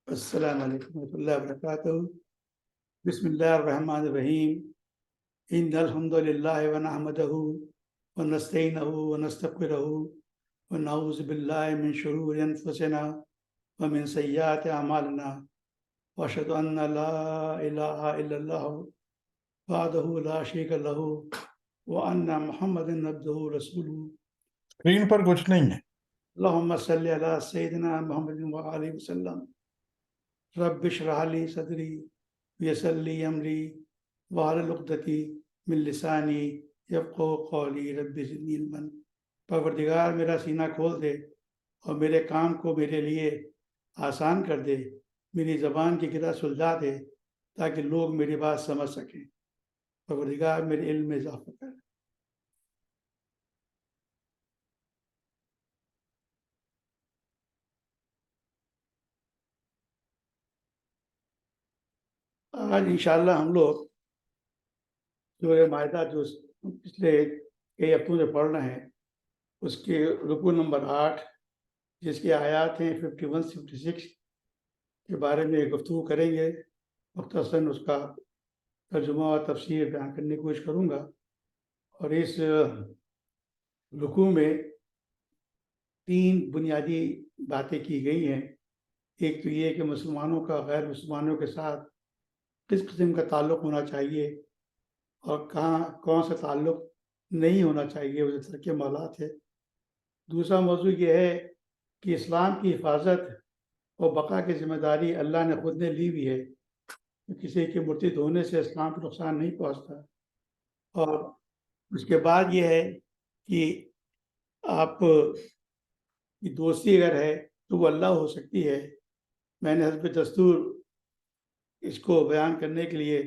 السلام علیکم ورحمۃ اللہ وبرکاتہ۔ بسم اللہ الرحمن الرحیم۔ ان الحمد للہ ونحمدہ ونستعینہ ونستغفرہ ونعوذ باللہ من شرور انفسنا ومن سیئات اعمالنا واشہد ان لا الہ الا اللہ وحدہ لا شریک لہ وان محمدا عبدہ ورسولہ۔ اسکرین پر کچھ نہیں ہے۔ اللہم صلی علی سیدنا محمد وآلہ وسلم۔ رب اشرح لی صدری ویسر لی امری واحلل عقدۃ من لسانی یفقہوا قولی رب زدنی علما۔ پروردگار میرا سینہ کھول دے اور میرے کام کو میرے لیے آسان کر دے، میری زبان کی گرہ سلجھا دے تاکہ لوگ میری بات سمجھ سکیں۔ پروردگار میرے علم میں اضافہ کر۔ آج انشاءاللہ ہم لوگ سورہ مائدہ جو پچھلے کئی ہفتوں سے پڑھ رہے ہیں اس کے رکوع نمبر 8 جس کی آیات ہیں 51 56 کے بارے میں گفتگو کریں گے۔ مختصراً اس کا ترجمہ اور تفسیر بیان کرنے کی کوشش کروں گا۔ اور اس رکوع میں 3 بنیادی باتیں کی گئی ہیں۔ ایک تو یہ کہ مسلمانوں کا غیر مسلمانوں کے ساتھ کس قسم کا تعلق ہونا چاہیے اور کون سا تعلق نہیں ہونا چاہیے، وہ ترک مولات ہے۔ دوسرا موضوع یہ ہے کہ اسلام کی حفاظت اور بقا کی ذمہ داری اللہ نے خود نے لی ہوئی ہے، کسی کے مرتد ہونے سے اسلام کو نقصان نہیں پہنچتا۔ اور اس کے بعد یہ ہے کہ آپ کی دوستی اگر ہے تو وہ اللہ ہو سکتی ہے۔ میں نے حسب دستور اس کو بیان کرنے کے لیے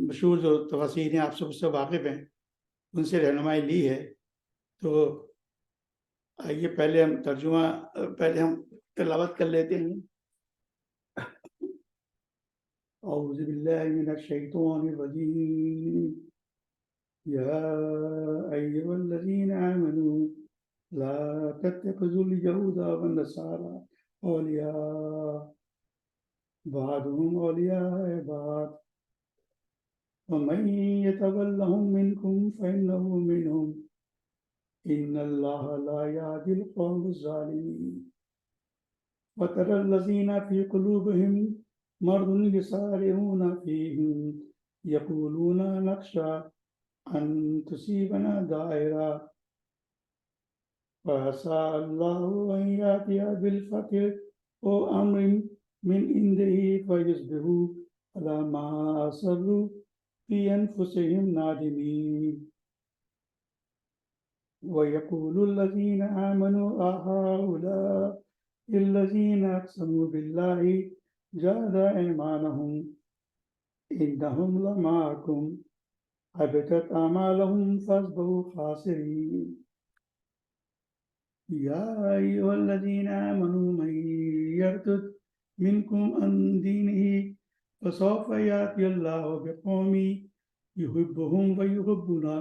مشہور جو تفاسیر ہیں، آپ سب اس سے واقف ہیں، ان سے رہنمائی لی ہے۔ تو آئیے پہلے ہم تلاوت کر لیتے ہیں۔ اعوذ باللہ من الشیطان الرجیم۔ یا ایھا الذین آمنوا لا تتخذوا اليہود والنصارى اولیاء بعضهم اولیاء بعض ومن يتولهم منكم فإنه منهم إن الله لا يهدي القوم الظالمين۔ وترى الذين في قلوبهم مرض يسارعون فيهم يقولون نخشى أن تصيبنا دائرة فعسى الله أن يأتي بالفتح أو أمر من عنده فيصبحوا على ما أسروا في أنفسهم نادمين۔ ويقول الذين آمنوا أهؤلاء الذين أقسموا بالله جهد أيمانهم إنهم لمعكم حبطت أعمالهم فاصبحوا خاسرين۔ يا أيها الذين آمنوا من يرتد منكم عن دينه فسوف يأتي الله بقوم يحبهم ويحبونه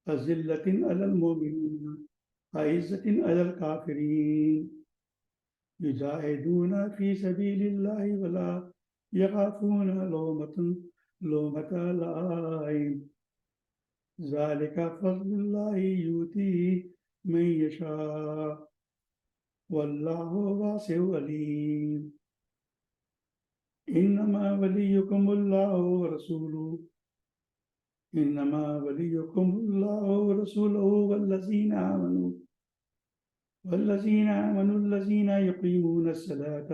أذلة على المؤمنين أعزة على الكافرين يجاهدون في سبيل الله ولا يخافون لومة لائم ذلك فضل الله يؤتيه من يشاء والله واسع عليم۔ إنما وليكم الله ورسوله والذين آمنوا الذين يقيمون الصلاة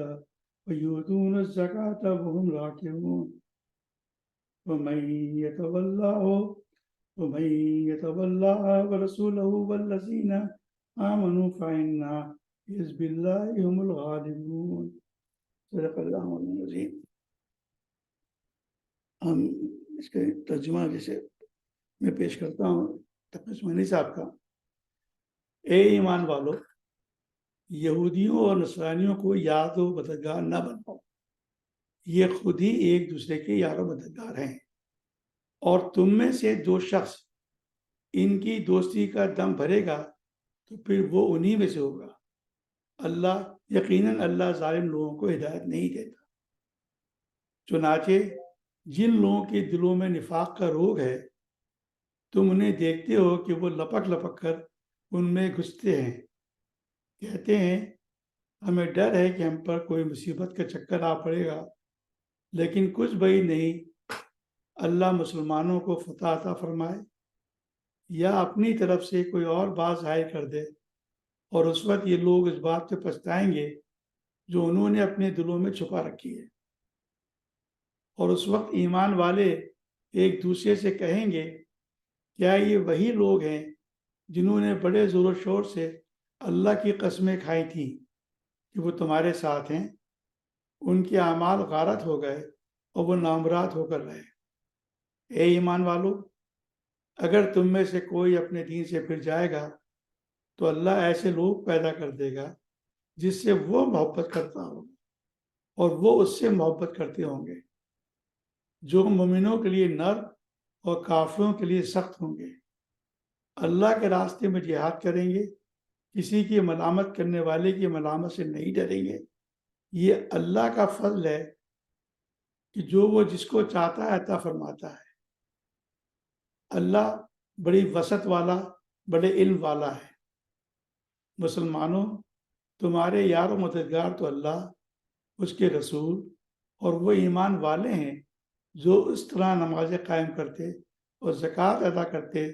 ويؤتون الزكاة وهم راكعون۔ ومن يتولى ورسوله والذين آمنوا فإن حزب الله هم الغالبون۔ صدق اللہ العظیم۔ ہم اس کے ترجمہ جیسے میں پیش کرتا ہوں تقسیمانی صاحب کا۔ اے ایمان والو، یہودیوں اور نصرانیوں کو یار و مددگار نہ بناؤ، یہ خود ہی ایک دوسرے کے یار و مددگار ہیں، اور تم میں سے جو شخص ان کی دوستی کا دم بھرے گا تو پھر وہ انہی میں سے ہوگا۔ یقیناً اللہ ظالم لوگوں کو ہدایت نہیں دیتا۔ چنانچہ جن لوگوں کے دلوں میں نفاق کا روگ ہے تم انہیں دیکھتے ہو کہ وہ لپک لپک کر ان میں گھستے ہیں، کہتے ہیں ہمیں ڈر ہے کہ ہم پر کوئی مصیبت کا چکر آ پڑے گا، لیکن کچھ بعید نہیں اللہ مسلمانوں کو فتح عطا فرمائے یا اپنی طرف سے کوئی اور بات ظاہر کر دے، اور اس وقت یہ لوگ اس بات پہ پچھتائیں گے جو انہوں نے اپنے دلوں میں چھپا رکھی ہے، اور اس وقت ایمان والے ایک دوسرے سے کہیں گے کیا یہ وہی لوگ ہیں جنہوں نے بڑے زور و شور سے اللہ کی قسمیں کھائی تھیں کہ وہ تمہارے ساتھ ہیں؟ ان کے اعمال غارت ہو گئے اور وہ نامراد ہو کر رہے۔ اے ایمان والو، اگر تم میں سے کوئی اپنے دین سے پھر جائے گا تو اللہ ایسے لوگ پیدا کر دے گا جس سے وہ محبت کرتا ہوگا اور وہ اس سے محبت کرتے ہوں گے، جو مومنوں کے لیے نرم اور کافروں کے لیے سخت ہوں گے۔ اللہ کے راستے میں جہاد کریں گے، کسی کی ملامت کرنے والے کی ملامت سے نہیں ڈریں گے۔ یہ اللہ کا فضل ہے کہ جو وہ جس کو چاہتا ہے عطا فرماتا ہے۔ اللہ بڑی وسعت والا، بڑے علم والا ہے۔ مسلمانوں، تمہارے یار و مددگار تو اللہ، اس کے رسول اور وہ ایمان والے ہیں جو اس طرح نمازیں قائم کرتے اور زکوٰۃ ادا کرتے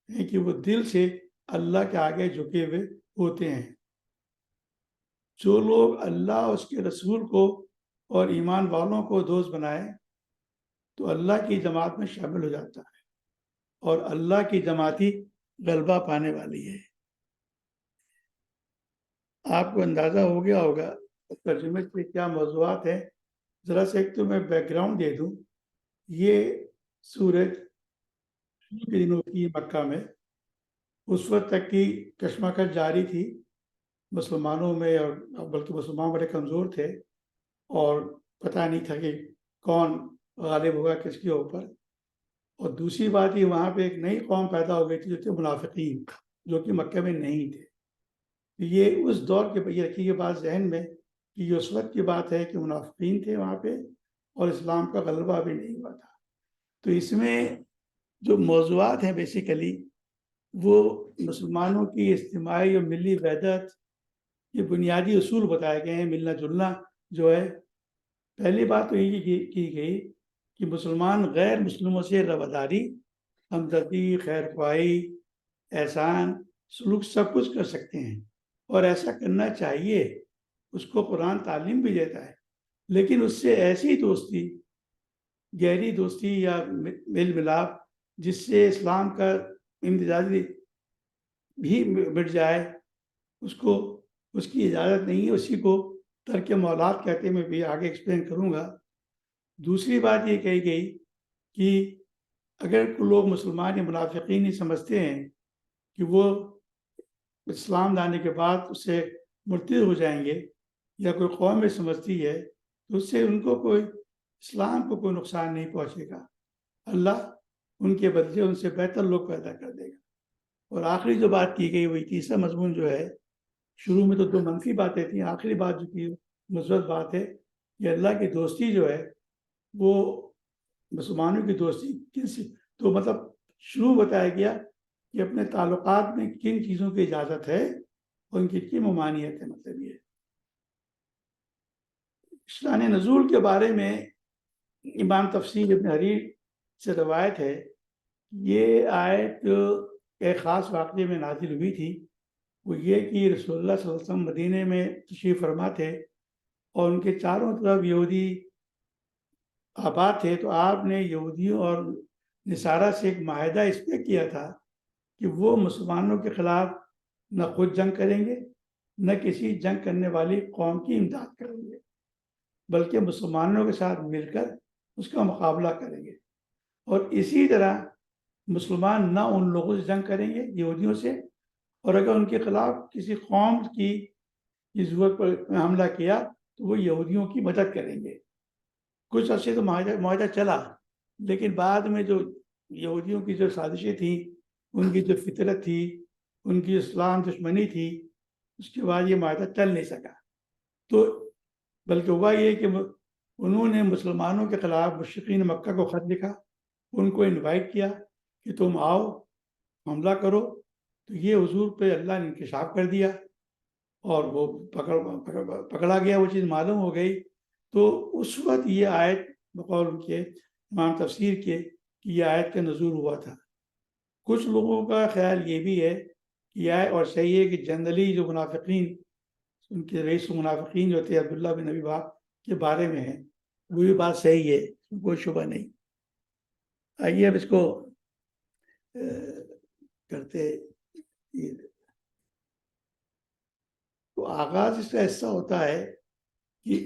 ہیں کہ وہ دل سے اللہ کے آگے جھکے ہوئے ہوتے ہیں۔ جو لوگ اللہ اور اس کے رسول کو اور ایمان والوں کو دوست بنائے تو اللہ کی جماعت میں شامل ہو جاتا ہے، اور اللہ کی جماعتی غلبہ پانے والی ہے۔ آپ کو اندازہ ہو گیا ہوگا ترجمے سے کیا موضوعات ہیں۔ ذرا سے ایک تو میں بیک گراؤنڈ دے دوں۔ یہ سورج شروع کے دنوں کی مکہ میں اس وقت تک کی کشمکش جاری تھی مسلمانوں میں، اور بلکہ مسلمان بڑے کمزور تھے اور پتہ نہیں تھا کہ کون غالب ہوگا کس کے اوپر۔ اور دوسری بات یہ وہاں پہ ایک نئی قوم پیدا ہو گئی تھی جو تھے منافقین، جو کہ مکہ میں نہیں تھے۔ یہ اس دور کے یہ رکھی یہ بات ذہن میں کہ یہ اس وقت کی بات ہے کہ منافقین تھے وہاں پہ اور اسلام کا غلبہ بھی نہیں ہوا تھا۔ تو اس میں جو موضوعات ہیں بیسیکلی وہ مسلمانوں کی اجتماعی اور ملی وحدت، یہ بنیادی اصول بتائے گئے ہیں۔ ملنا جلنا جو ہے، پہلی بات تو یہ کی گئی کہ مسلمان غیر مسلموں سے رواداری، ہمدردی، خیر خواہی، احسان، سلوک سب کچھ کر سکتے ہیں، اور ایسا کرنا چاہیے۔ اس کو قرآن تعلیم بھی دیتا ہے، لیکن اس سے ایسی دوستی، گہری دوستی یا میل ملاپ جس سے اسلام کا امتزاجی بھی مٹ جائے، اس کی اجازت نہیں ہے۔ اسی کو ترک مولات کہتے ہیں، میں بھی آگے ایکسپلین کروں گا۔ دوسری بات یہ کہی گئی کہ اگر لوگ مسلمان یا منافقین ہی سمجھتے ہیں کہ وہ اسلام لانے کے بعد اس سے مرتد ہو جائیں گے، یا کوئی قوم میں سمجھتی ہے، تو اس سے ان کو اسلام کو کوئی نقصان نہیں پہنچے گا۔ اللہ ان کے بدلے ان سے بہتر لوگ پیدا کر دے گا۔ اور آخری جو بات کی گئی وہی تیسرا مضمون جو ہے، شروع میں تو دو منفی باتیں تھیں، آخری بات جو کی مثبت بات ہے کہ اللہ کی دوستی جو ہے وہ مسلمانوں کی دوستی کن سے، تو مطلب شروع بتایا گیا کہ اپنے تعلقات میں کن چیزوں کی اجازت ہے اور ان کی ممانعت ہے۔ مطلب یہ شان نزول کے بارے میں امام تفسیر ابن حریر سے روایت ہے، یہ آیت ایک خاص واقعے میں نازل ہوئی تھی۔ وہ یہ کہ رسول اللہ صلی اللہ علیہ وسلم مدینے میں تشریف فرما تھے اور ان کے چاروں طرف یہودی آباد تھے، تو آپ نے یہودیوں اور نصارہ سے ایک معاہدہ اس پہ کیا تھا کہ وہ مسلمانوں کے خلاف نہ خود جنگ کریں گے، نہ کسی جنگ کرنے والی قوم کی امداد کریں گے، بلکہ مسلمانوں کے ساتھ مل کر اس کا مقابلہ کریں گے۔ اور اسی طرح مسلمان نہ ان لوگوں سے جنگ کریں گے یہودیوں سے، اور اگر ان کے خلاف کسی قوم کی ضرورت پر حملہ کیا تو وہ یہودیوں کی مدد کریں گے۔ کچھ عرصے تو معاہدہ چلا، لیکن بعد میں جو یہودیوں کی جو سازشیں تھیں، ان کی جو فطرت تھی، ان کی اسلام دشمنی تھی، اس کے بعد یہ معاہدہ چل نہیں سکا. تو بلکہ ہوا یہ کہ انہوں نے مسلمانوں کے خلاف مشرقین مکہ کو خط لکھا, ان کو انوائٹ کیا کہ تم آؤ حملہ کرو. تو یہ حضور پہ اللہ نے انکشاف کر دیا اور وہ پکڑا گیا, وہ چیز معلوم ہو گئی. تو اس وقت یہ آیت بقول ان کے امام تفسیر کے کہ یہ آیت کا نزول ہوا تھا. کچھ لوگوں کا خیال یہ بھی ہے کہ یہ آیت, اور صحیح ہے کہ جنرلی جو منافقین, ان کے رئیس منافقین جو تھے عبداللہ بن ابی بکر کے بارے میں ہے, وہ بھی بات صحیح ہے, کوئی شبہ نہیں. آئیے اب اس کو کرتے. تو آغاز اس کا ایسا ہوتا ہے کہ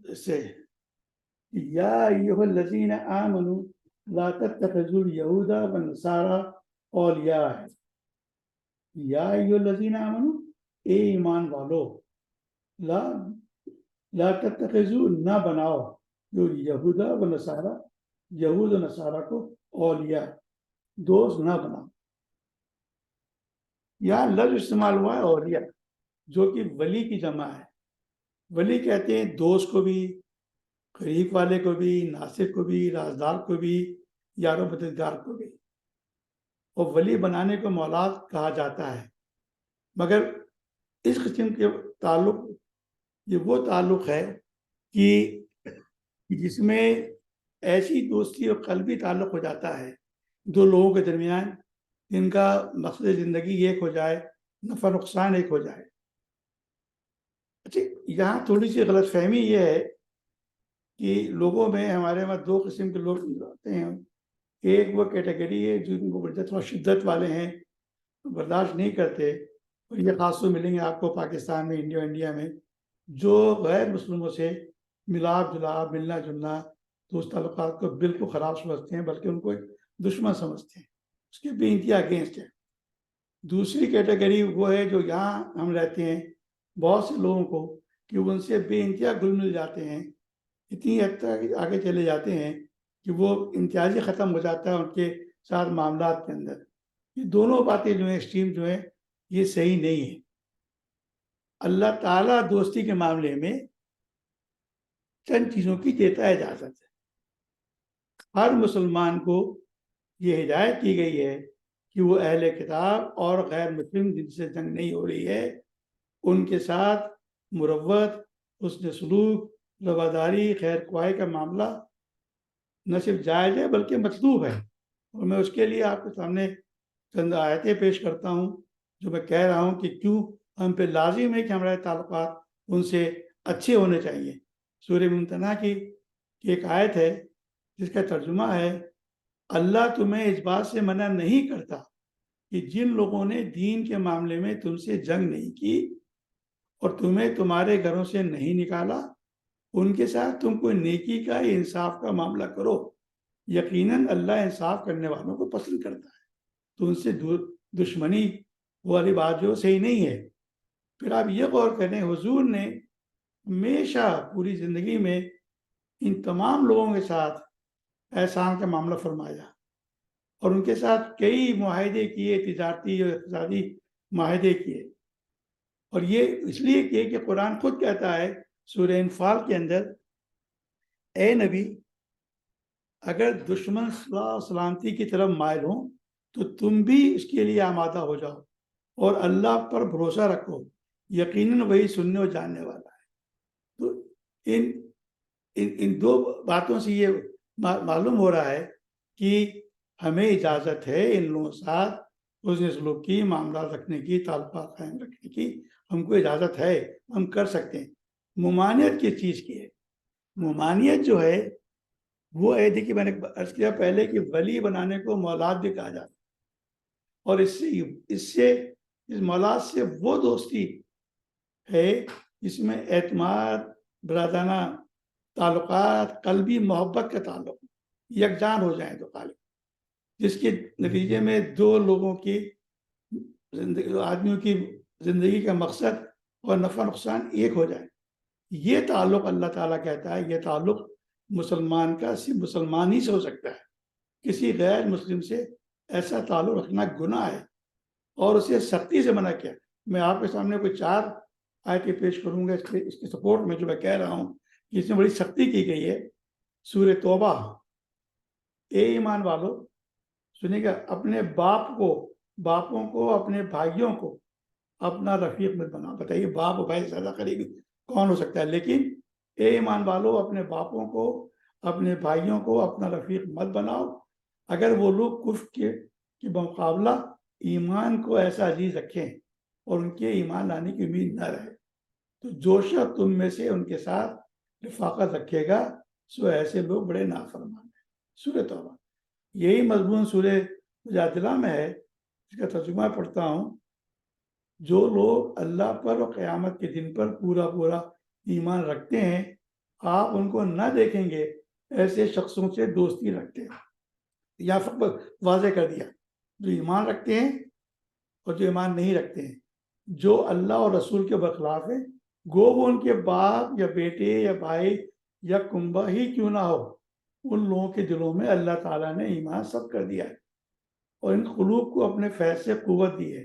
جیسے یا ایھا الذین آمنوا لا تتخذوا اليہود والنصارى اولیاء ہے. یا ایھا الذین آمنوا, اے ایمان والو, لا تتخذوا, نہ بناؤ, جو یہود و نصارہ, یہود و نصارہ کو اولیاء, دوست نہ بناؤ. یہاں لفظ استعمال ہوا ہے اولیاء, جو کہ ولی کی جمع ہے. ولی کہتے ہیں دوست کو بھی, قریب والے کو بھی, ناصر کو بھی, رازدار کو بھی, یار و مددگار کو بھی. اور ولی بنانے کو مولاد کہا جاتا ہے. مگر اس قسم کے تعلق, یہ وہ تعلق ہے کہ جس میں ایسی دوستی اور قلبی تعلق ہو جاتا ہے دو لوگوں کے درمیان, جن کا مقصد زندگی ایک ہو جائے, نفع نقصان ایک ہو جائے. اچھا, یہاں تھوڑی سی غلط فہمی یہ ہے کہ لوگوں میں, ہمارے وہاں دو قسم کے لوگ ہوتے ہیں. ایک وہ کیٹیگری ہے جن کو تھوڑا شدت والے ہیں, برداشت نہیں کرتے, اور یہ خاص طور ملیں گے آپ کو پاکستان میں, انڈیا میں, جو غیر مسلموں سے ملاپ جلاپ, ملنا جلنا, دوست تعلقات کو بالکل خراب سمجھتے ہیں, بلکہ ان کو ایک دشمن سمجھتے ہیں, اس کے بے انتہا اگینسٹ ہے. دوسری کیٹیگری وہ ہے جو یہاں ہم رہتے ہیں, بہت سے لوگوں کو کہ ان سے بے انتہا گل مل جاتے ہیں, اتنی حد تک آگے چلے جاتے ہیں کہ وہ امتیازی ختم ہو جاتا ہے ان کے ساتھ معاملات کے اندر. یہ دونوں باتیں جو ہیں, ایکسٹریم جو ہیں, یہ صحیح نہیں ہے. اللہ تعالیٰ دوستی کے معاملے میں چند چیزوں کی دیتا ہے اجازت ہے. ہر مسلمان کو یہ ہدایت کی گئی ہے کہ وہ اہل کتاب اور غیر مسلم جن سے جنگ نہیں ہو رہی ہے, ان کے ساتھ مروت, حسن سلوک, رواداری, خیر خواہی کا معاملہ نہ صرف جائز ہے بلکہ مطلوب ہے. اور میں اس کے لیے آپ کے سامنے چند آیتیں پیش کرتا ہوں جو میں کہہ رہا ہوں کہ کیوں ہم پہ لازم ہے کہ ہمارے تعلقات ان سے اچھے ہونے چاہیے. سورہ ممتنہ کی ایک آیت ہے جس کا ترجمہ ہے, اللہ تمہیں اس بات سے منع نہیں کرتا کہ جن لوگوں نے دین کے معاملے میں تم سے جنگ نہیں کی اور تمہیں تمہارے گھروں سے نہیں نکالا, ان کے ساتھ تم کوئی نیکی کا یا انصاف کا معاملہ کرو, یقیناً اللہ انصاف کرنے والوں کو پسند کرتا ہے. تو ان سے دشمنی والی بات جو صحیح نہیں ہے. پھر آپ یہ غور کریں, حضور نے ہمیشہ پوری زندگی میں ان تمام لوگوں کے ساتھ احسان کا معاملہ فرمایا اور ان کے ساتھ کئی معاہدے کیے, تجارتی اور اقتصادی معاہدے کیے. اور یہ اس لیے کیے کہ قرآن خود کہتا ہے سورہ انفال کے اندر, اے نبی اگر دشمن صلاح و سلامتی کی طرف مائل ہوں تو تم بھی اس کے لیے آمادہ ہو جاؤ اور اللہ پر بھروسہ رکھو, یقیناً وہی سننے اور جاننے والا ہے. تو ان دو باتوں سے یہ معلوم ہو رہا ہے کہ ہمیں اجازت ہے ان لوگوں کے ساتھ حسن سلوک کی, معاملات رکھنے کی, تعلقات قائم رکھنے کی, ہم کو اجازت ہے, ہم کر سکتے ہیں. ممانعت کس چیز کی ہے؟ ممانعت جو ہے وہ ہے, دیکھیے میں نے عرض کیا پہلے کہ ولی بنانے کو مولاد بھی کہا جاتا ہے, اور اس مولاد سے وہ دوستی ہے جس میں اعتماد, برادرانہ تعلقات, قلبی محبت کا تعلق یکجان ہو جائیں تو قالب, جس کے نتیجے میں دو لوگوں کی آدمیوں کی زندگی کا مقصد اور نفع نقصان ایک ہو جائے. یہ تعلق اللہ تعالیٰ کہتا ہے یہ تعلق مسلمان کا صرف مسلمان ہی سے ہو سکتا ہے. کسی غیر مسلم سے ایسا تعلق رکھنا گناہ ہے اور اسے سختی سے منع کیا. میں آپ کے سامنے کوئی 4 آیتیں پیش کروں گا اس کے سپورٹ میں، جو میں کہہ رہا ہوں کہ اس میں بڑی سختی کی گئی ہے. سورہ توبہ. اے ایمان والو، سنیے گا، اپنے باپوں کو اپنے بھائیوں کو اپنا رفیق مت بنا. بتائیے باپ و بھائی زیادہ قریبی کون ہو سکتا ہے؟ لیکن اے ایمان والو، اپنے باپوں کو اپنے بھائیوں کو اپنا رفیق مت بناؤ اگر وہ لوگ کفر کے بمقابلہ ایمان کو ایسا عزیز رکھیں اور ان کے ایمان لانے کی امید نہ رہے. تو جو شخص تم میں سے ان کے ساتھ رفاقت رکھے گا سو ایسے لوگ بڑے نافرمان ہیں. سورہ توبہ. یہی مضمون سورہ مجادلہ میں ہے، اس کا ترجمہ پڑھتا ہوں. جو لوگ اللہ پر اور قیامت کے دن پر پورا ایمان رکھتے ہیں، آپ ان کو نہ دیکھیں گے ایسے شخصوں سے دوستی رکھتے ہیں. یا فقط واضح کر دیا، جو ایمان رکھتے ہیں اور جو ایمان نہیں رکھتے ہیں، جو اللہ اور رسول کے برخلاف ہے، گو وہ ان کے باپ یا بیٹے یا بھائی یا کنبہ ہی کیوں نہ ہو، ان لوگوں کے دلوں میں اللہ تعالیٰ نے ایمان سب کر دیا ہے اور ان قلوب کو اپنے فیض سے قوت دی ہے.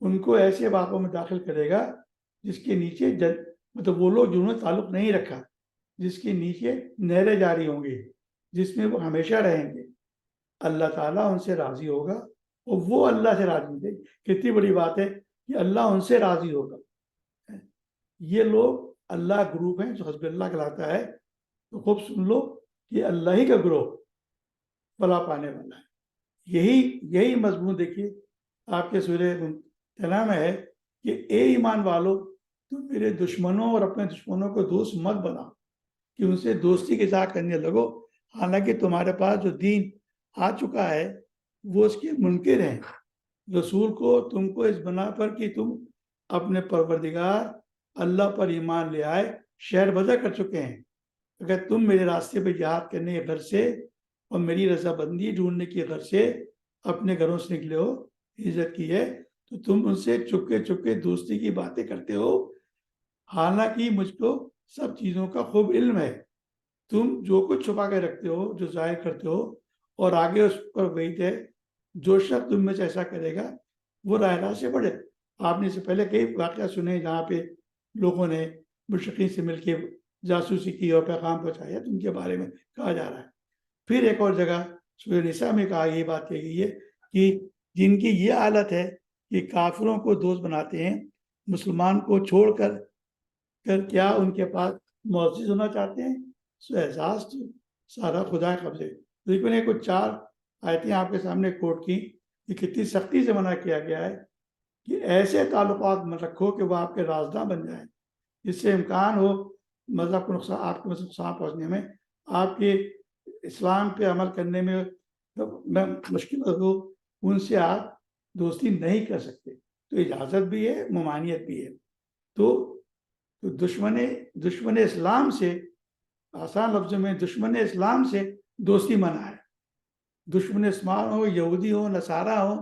ان کو ایسے باغوں میں داخل کرے گا جس کے نیچے مطلب وہ لوگ جنہوں نے تعلق نہیں رکھا، جس کے نیچے نہریں جاری ہوں گی، جس میں وہ ہمیشہ رہیں گے. اللہ تعالیٰ ان سے راضی ہوگا اور وہ اللہ سے راضی ہوں گے. کتنی بڑی بات ہے کہ اللہ ان سے راضی ہوگا. یہ لوگ اللہ گروپ ہیں جو حزب اللہ کہلاتا ہے. تو خوب سن لو کہ اللہ ہی کا گروہ بلا پانے والا ہے. یہی مضمون دیکھیے آپ کے سورہ ممتحنہ میں ہے کہ اے ایمان والو، تم میرے دشمنوں اور اپنے دشمنوں کو دوست مت بناؤ کہ ان سے دوستی کے اظہار کرنے لگو، حالانکہ تمہارے پاس جو دین آ چکا ہے وہ اس کے منکر ہیں. رسول کو تم کو اس بنا پر کہ تم اپنے پروردگار اللہ پر ایمان لے آئے شہر بدر کر چکے ہیں. اگر تم میرے راستے پہ جہاد کرنے کے غرض سے اور میری رضا بندی ڈھونڈنے کی غرض سے اپنے گھروں سے نکلے ہو، ہجرت کی ہے، تو تم ان سے چپکے دوستی کی باتیں کرتے ہو، حالانکہ مجھ کو سب چیزوں کا خوب علم ہے. تم جو کچھ چھپا کے رکھتے ہو، جو ظاہر کرتے ہو، اور آگے اس پر وعید ہے، جو شخص تم میں سے ایسا کرے گا وہ راہ راست سے بڑھے. آپ نے اس سے پہلے کئی واقعہ سنے جہاں پہ لوگوں نے مشرکین سے مل کے جاسوسی کی اور پیغام پہنچایا، تو ان کے بارے میں کہا جا رہا ہے. پھر ایک اور جگہ سورہ نساء میں کہا، یہ بات کہی گئی ہے کہ جن کی یہ حالت ہے کہ کافروں کو دوست بناتے ہیں، مسلمان کو چھوڑ کر کیا ان کے پاس معزز ہونا چاہتے ہیں، سو احساس تو سارا خدا قبضے. لیکن نے کچھ 4 آیتیں آپ کے سامنے کوٹ کی کہ کتنی سختی سے منع کیا گیا ہے کہ ایسے تعلقات مت رکھو کہ وہ آپ کے رازداں بن جائیں، جس سے امکان ہو مذہب کو نقصان، آپ کو نقصان پہنچنے میں، آپ کے اسلام پہ عمل کرنے میں مشکل ہو. ان سے آپ دوستی نہیں کر سکتے. تو اجازت بھی ہے، ممانعت بھی ہے. تو دشمن اسلام سے، آسان لفظوں میں دشمن اسلام سے دوستی منع ہے. دشمن اسلام ہو، یہودی ہو، نصارہ ہو،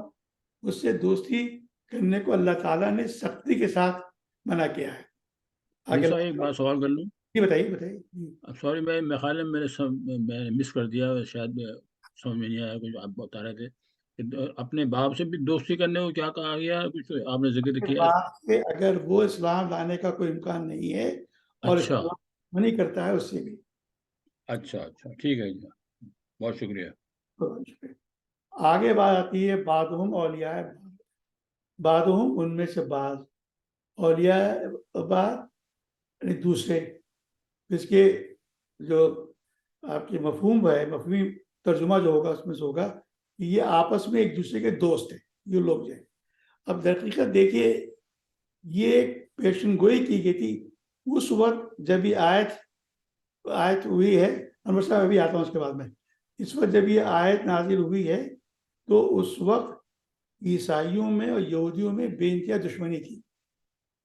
اس سے دوستی کرنے کو اللہ تعالیٰ نے سختی کے ساتھ منع کیا ہے. اگر ایک بات سوال کر لوں. جی بتائیے. سوری، میں خیال ہے میں نے مس کر دیا، شاید سمجھ میں نہیں آیا کچھ آپ بتا رہے تھے. اپنے باپ سے بھی دوستی کرنے کو کیا کہا گیا؟ کچھ آپ نے ذکر کیا. اگر وہ اسلام لانے کا کوئی امکان نہیں ہے اور اسلام منع کرتا ہے، اس سے بھی. اچھا ٹھیک ہے جی، بہت شکریہ. آگے بات آتی ہے بعضهم اولیاء بعضهم، ان میں سے بعض، اولیاء بعض یعنی دوسرے. اس کے جو آپ کی مفہوم ہے، مفہومی ترجمہ جو ہوگا اس میں سے ہوگا کہ یہ آپس میں ایک دوسرے کے دوست ہیں یہ لوگ جو ہیں. اب درحقیقت دیکھیے، یہ پیشن گوئی کی گئی تھی اس وقت جب یہ آیت ہوئی ہے. انور صاحب ابھی آتا ہوں اس کے بعد میں. اس وقت جب یہ آیت نازل ہوئی ہے تو اس وقت عیسائیوں میں اور یہودیوں میں بے انتہا دشمنی تھی.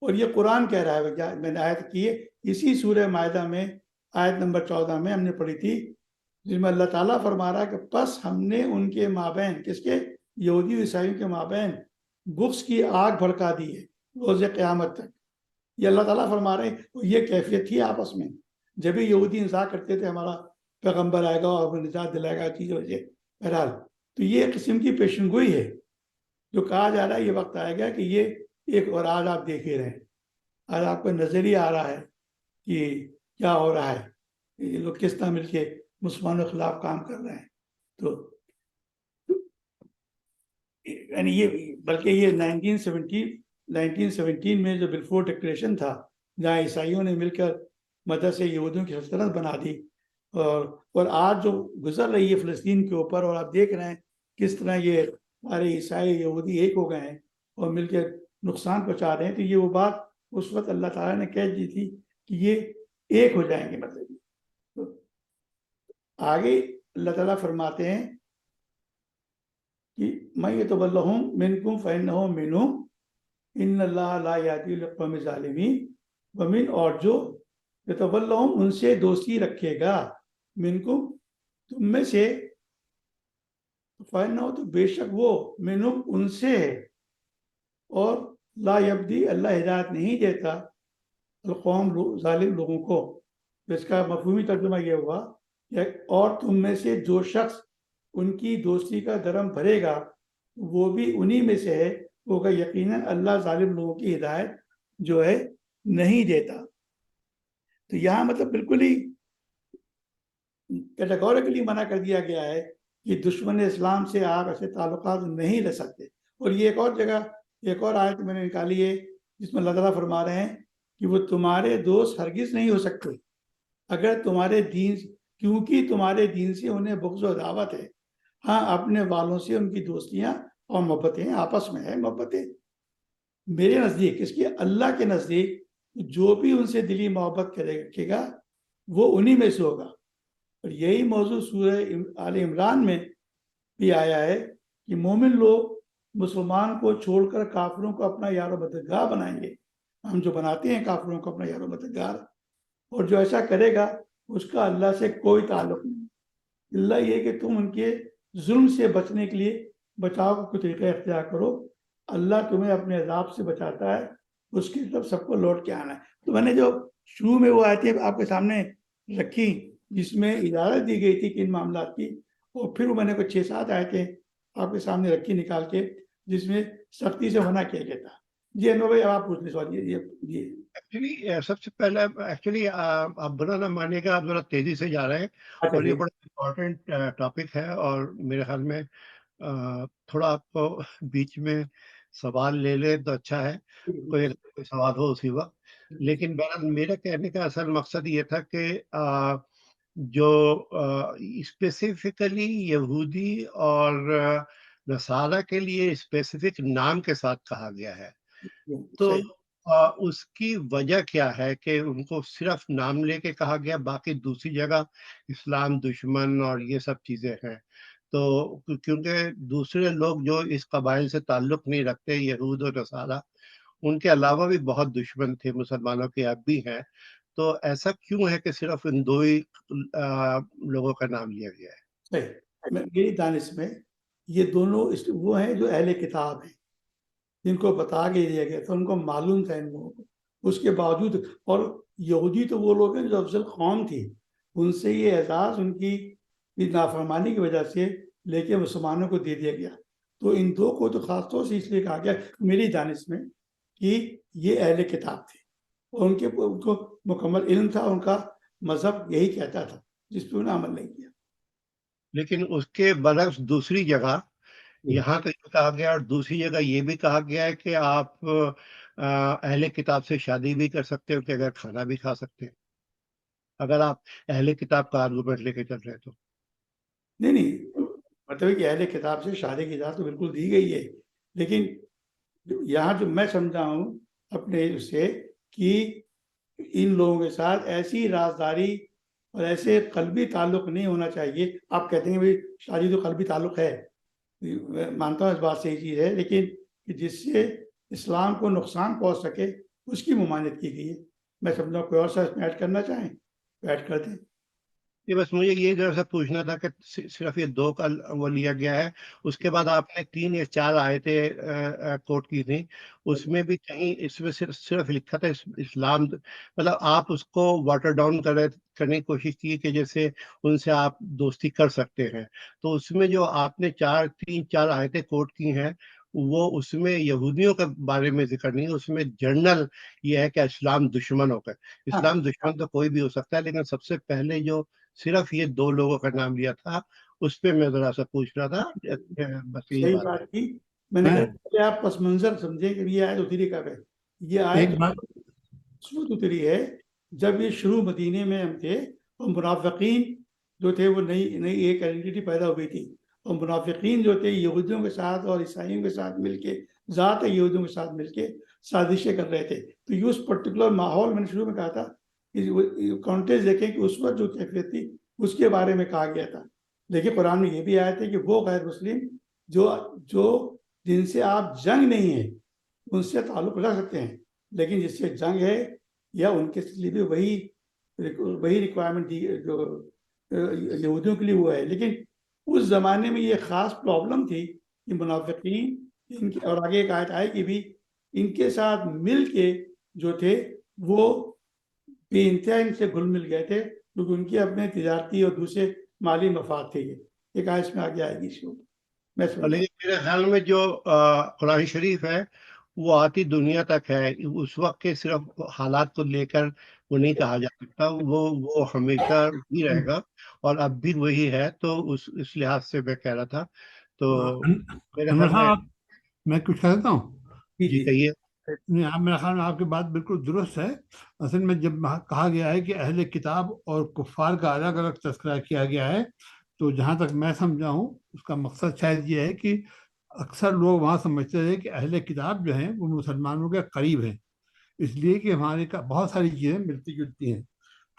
اور یہ قرآن کہہ رہا ہے، میں نے آیت کی ہے اسی سورہ مائدہ میں آیت نمبر 14 میں ہم نے پڑھی تھی، جس میں اللہ تعالیٰ فرما رہا ہے کہ پس ہم نے ان کے مابین، کس کے؟ یہودی عیسائیوں کے مابین بغض کی آگ بھڑکا دی ہے روز قیامت تک. یہ اللہ تعالیٰ فرما رہے ہیں. یہ کیفیت تھی آپس میں. جب بھی یہودی انتظار کرتے تھے ہمارا پیغمبر آئے گا اور نجات دلائے گا چیزوں سے، بہرحال تو یہ قسم کی پیشن گوئی ہے جو کہا جا رہا ہے یہ وقت آئے گا کہ یہ ایک اور آج آپ دیکھ ہی رہے ہیں، آج آپ کو نظر ہی آ رہا ہے کہ کیا ہو رہا ہے، یہ لوگ کس طرح مل کے مسلمانوں کے خلاف کام کر رہے ہیں. تو یعنی یہ بلکہ یہ 1917 میں جو بلفور ڈکلیریشن تھا، جہاں عیسائیوں نے مل کر مدرسے یہودیوں کی سلطنت بنا دی، اور آج جو گزر رہی ہے فلسطین کے اوپر، اور آپ دیکھ رہے ہیں کس طرح یہ سارے عیسائی یہودی ایک ہو گئے ہیں اور مل کے نقصان پہنچا رہے ہیں. تو یہ وہ بات اس وقت اللہ تعالیٰ نے کہہ دی تھی کہ یہ ایک ہو جائیں گے. مطلب تو آگے اللہ تعالیٰ فرماتے ہیں کہ میں یتولہم منکم فإنہ منہم ان اللہ لا یہدی القوم الظالمین، ومن اور جو یتولہم ان سے دوستی رکھے گا، منکم تم میں سے، فإنہ تو بے شک وہ، منہم ان سے ہے، اور لا یبدی اللہ ہدایت نہیں دیتا القوم ظالم لوگوں کو. اس کا مفہومی ترجمہ یہ ہوا کہ اور تم میں سے جو شخص ان کی دوستی کا درم بھرے گا وہ بھی انہی میں سے ہے، ہوگا یقیناً اللہ ظالم لوگوں کی ہدایت جو ہے نہیں دیتا. تو یہاں مطلب بالکل ہی کیٹیگوریکلی منع کر دیا گیا ہے کہ دشمن اسلام سے آپ ایسے تعلقات نہیں رہ سکتے. اور یہ ایک اور جگہ، ایک اور آیت میں نے نکالی ہے جس میں اللہ تعالیٰ فرما رہے ہیں کہ وہ تمہارے دوست ہرگز نہیں ہو سکتے اگر تمہارے دین، کیونکہ تمہارے دین سے انہیں بغض و عداوت ہے. ہاں، اپنے والوں سے ان کی دوستیاں اور محبتیں آپس میں ہیں محبتیں. میرے نزدیک، اس کی اللہ کے نزدیک، جو بھی ان سے دلی محبت رکھے گا وہ انہی میں سے ہوگا. اور یہی موضوع سورہ آل عمران میں بھی آیا ہے کہ مومن لوگ مسلمان کو چھوڑ کر کافروں کو اپنا یار و مددگار بنائیں گے. ہم جو بناتے ہیں کافروں کو اپنا یار و مددگار، اور جو ایسا کرے گا اس کا اللہ سے کوئی تعلق نہیں. اللہ یہ کہ تم ان کے ظلم سے بچنے کے لیے بچاؤ کا کوئی طریقہ اختیار کرو. اللہ تمہیں اپنے عذاب سے بچاتا ہے، اس کی طرف سب کو لوٹ کے آنا ہے. تو میں نے جو شروع میں وہ آیتیں آپ کے سامنے رکھی جس میں اجازت دی گئی تھی کہ ان معاملات کی، اور پھر میں نے کوئی 6-7 آیتیں آپ کے سامنے رکھی نکال کے جس میں سختی سے منع کیا گیا تھا. جی انور بھائی، اب آپ پوچھنے سوال یہ ایکچولی سب سے پہلے ایکچولی آپ برا نہ مانیے گا، آپ ذرا تیزی سے جا رہے ہیں اچھا اور یہ جی. بڑا امپورٹنٹ ٹاپک ہے، اور میرے خیال میں تھوڑا آپ کو بیچ میں سوال لے لیں تو اچھا ہے، کوئی سوال ہو اسی وقت. لیکن بہرحال میرا کہنے کا اصل مقصد یہ تھا کہ جو اسپیسیفکلی یہودی اور نصارہ کے لیے اسپیسیفک نام کے ساتھ کہا گیا ہے، تو صحیح. اس کی وجہ کیا ہے کہ ان کو صرف نام لے کے کہا گیا، باقی دوسری جگہ اسلام دشمن اور یہ سب چیزیں ہیں؟ تو کیونکہ دوسرے لوگ جو اس قبائل سے تعلق نہیں رکھتے، یہود اور نصارہ، ان کے علاوہ بھی بہت دشمن تھے مسلمانوں کے، اب بھی ہیں. تو ایسا کیوں ہے کہ صرف ان دو ہی لوگوں کا نام لیا گیا ہے؟ صحیح. میری دانش میں یہ دونوں وہ ہیں جو اہل کتاب ہیں، جن کو بتا کے دیا گیا تھا، ان کو معلوم تھا ان لوگوں کو. اس کے باوجود، اور یہودی تو وہ لوگ ہیں جو افضل قوم تھی، ان سے یہ اعزاز ان کی نافرمانی کی وجہ سے لے کے مسلمانوں کو دے دیا گیا. تو ان دو کو تو خاص طور سے اس لیے کہا گیا میری دانش میں کہ یہ اہل کتاب تھے، اور ان کو مکمل علم تھا، ان کا مذہب یہی کہتا تھا جس پہ انہیں عمل نہیں کیا. لیکن اس کے برعکس دوسری جگہ یہاں تو یہ کہا گیا، اور دوسری جگہ یہ بھی کہا گیا ہے کہ آپ اہل کتاب سے شادی بھی کر سکتے ہو کہ اگر کھانا بھی کھا سکتے ہیں، اگر آپ اہل کتاب کا آرگومنٹ لے کے چل رہے تو. نہیں، مطلب کہ اہل کتاب سے شادی کی اجازت تو بالکل دی گئی ہے، لیکن یہاں جو میں سمجھا ہوں اپنے اس سے کہ ان لوگوں کے ساتھ ایسی رازداری اور ایسے قلبی تعلق نہیں ہونا چاہیے. آپ کہتے ہیں بھائی شادی تو قلبی تعلق ہے، مانتا ہوں اس بات سے یہ چیز ہے، لیکن جس سے اسلام کو نقصان پہنچ سکے اس کی ممانعت کی گئی ہے. میں سمجھا کوئی اور سا ایڈ کرنا چاہیں تو ایڈ کر دیں. یہ بس مجھے یہ ذرا سا پوچھنا تھا کہ صرف یہ دو کا وہ لیا گیا ہے، اس کے بعد آپ نے 3 یا 4 آیتیں کوٹ کی تھیں، اس میں بھی کہیں اس میں صرف لکھا تھا اسلام، مطلب آپ اس کو واٹر ڈاؤن کرنے کی کوشش کی کہ جیسے ان سے آپ دوستی کر سکتے ہیں. تو اس میں جو آپ نے 3-4 آیتیں کوٹ کی ہیں وہ اس میں یہودیوں کے بارے میں ذکر نہیں ہے، اس میں جنرل یہ ہے کہ اسلام دشمن ہو گئے. اسلام دشمن تو کوئی بھی ہو سکتا ہے، لیکن سب سے پہلے جو صرف یہ 2 لوگوں کا نام لیا تھا اس پہ میں ذرا سا پوچھ رہا تھا. بس یہی صحیح بات بات کی. میں نے کہا کہ آپ پس منظر سمجھیں کہ یہ آیت اتری کب ہے. یہ آیت ایک بات صورت اتری ہے جب یہ شروع مدینے میں ہم تھے اور منافقین جو تھے وہ نئی ایک آئیڈینٹی پیدا ہو گئی تھی، اور منافقین جو تھے یہودیوں کے ساتھ اور عیسائیوں کے ساتھ مل کے، ذات یہودیوں کے ساتھ مل کے سازشیں کر رہے تھے. تو یہ اس پرٹیکولر ماحول میں نے شروع میں کہا تھا کانٹیکسٹ دیکھیں کہ اس وقت جو کیفیت تھی اس کے بارے میں کہا گیا تھا. لیکن قرآن میں یہ بھی آیا تھا کہ وہ غیر مسلم جو جن سے آپ جنگ نہیں ہے ان سے تعلق رکھ سکتے ہیں، لیکن جس سے جنگ ہے یا ان کے لیے بھی وہی ریکوائرمنٹ دی جو یہودیوں کے لیے وہ ہے. لیکن اس زمانے میں یہ خاص پرابلم تھی کہ منافقین ان کی، اور آگے ایک آیت آئے کہ بھی ان کے ساتھ مل کے جو تھے وہ بے انتہا ان سے گھل مل گئے تھے، کیونکہ ان کے اپنے تجارتی اور دوسرے مالی مفاد تھے. یہ ایک آیت اس میں آگے آئے گی اس کو میں سمجھتا ہوں. لیکن میرے خیال میں جو قرآن شریف ہے وہ آتی دنیا تک ہے. اس وقت کے صرف حالات کو لے کر وہ نہیں کہا جا سکتا، وہ ہمیشہ ہی رہے گا اور اب بھی وہی ہے. تو اس لحاظ سے میں کہہ رہا تھا. تو میرے انور خیال میں صاحب میں کچھ کہتا ہوں. جی کہیے. نہیں، میرا خیال میں آپ کی بات بالکل درست ہے. اصل میں جب کہا گیا ہے کہ اہل کتاب اور کفار کا الگ الگ تذکرہ کیا گیا ہے، تو جہاں تک میں سمجھا ہوں اس کا مقصد شاید یہ ہے کہ اکثر لوگ وہاں سمجھتے ہیں کہ اہل کتاب جو ہیں وہ مسلمانوں کے قریب ہیں، اس لیے کہ ہمارے کا بہت ساری چیزیں ملتی جلتی ہیں.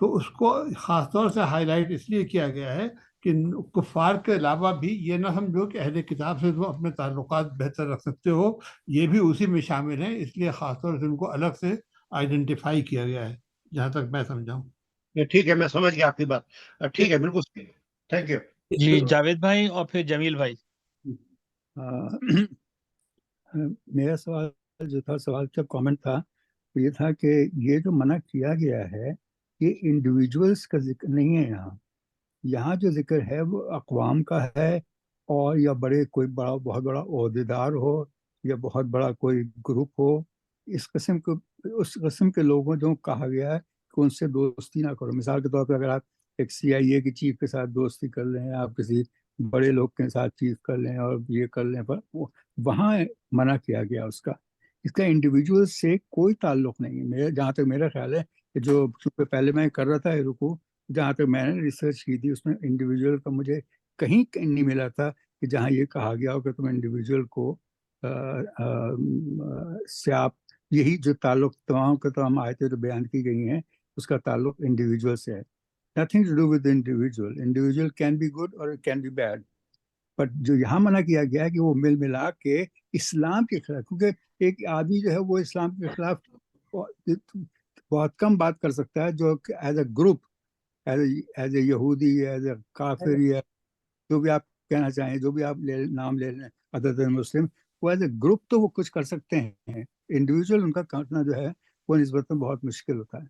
تو اس کو خاص طور سے ہائی لائٹ اس لیے کیا گیا ہے کہ کفار کے علاوہ بھی یہ نہ سمجھو کہ اہل کتاب سے تم اپنے تعلقات بہتر رکھ سکتے ہو، یہ بھی اسی میں شامل ہیں. اس لیے خاص طور سے ان کو الگ سے آئیڈینٹیفائی کیا گیا ہے، جہاں تک میں سمجھا ہوں. ٹھیک ہے، میں سمجھ گیا آپ کی بات. ٹھیک ہے، بالکل. Thank you. جی جاوید بھائی اور پھر جمیل بھائی. میرا سوال جو تھا، سوال کا کامنٹ تھا، وہ یہ تھا کہ یہ جو منع کیا گیا ہے یہ انڈیویجولس کا ذکر نہیں ہے. یہاں جو ذکر ہے وہ اقوام کا ہے، اور یا کوئی بہت بڑا عہدیدار ہو یا بہت بڑا کوئی گروپ ہو، اس قسم کے لوگوں جو کہا گیا ہے کہ ان سے دوستی نہ کرو. مثال کے طور پہ اگر آپ ایک CIA کے چیف کے ساتھ دوستی کر لیں، آپ کسی بڑے لوگ کے ساتھ چیف کر لیں اور یہ کر لیں، پر وہاں منع کیا گیا اس کا انڈیویجول سے کوئی تعلق نہیں ہے. جہاں تک میرا خیال ہے کہ جو پہلے میں کر رہا تھا رکوع، جہاں تک میں نے ریسرچ کی تھی اس میں انڈیویجول کا مجھے کہیں نہیں ملا تھا کہ جہاں یہ کہا گیا ہو کہ تم انڈیویجول کو سے آپ یہی جو تعلق تمام کے تمام آیتیں جو بیان کی گئی ہیں اس کا تعلق انڈیویجول سے ہے. Nothing to do with the individual. Individual can be good or it can be bad. But جو یہاں منع کیا گیا ہے کہ وہ مل ملا کے اسلام کے خلاف، کیونکہ ایک آدمی جو ہے وہ اسلام کے خلاف بہت کم بات کر سکتا ہے، جو as a group, as a یہودی، ایز اے کافر، یا جو بھی آپ کہنا چاہیں، جو بھی آپ نام لے لیں ادر دین مسلم، وہ ایز اے گروپ تو وہ کچھ کر سکتے ہیں. انڈیویجول ان کا کرنا جو ہے وہ نسبتاً بہت مشکل ہوتا ہے.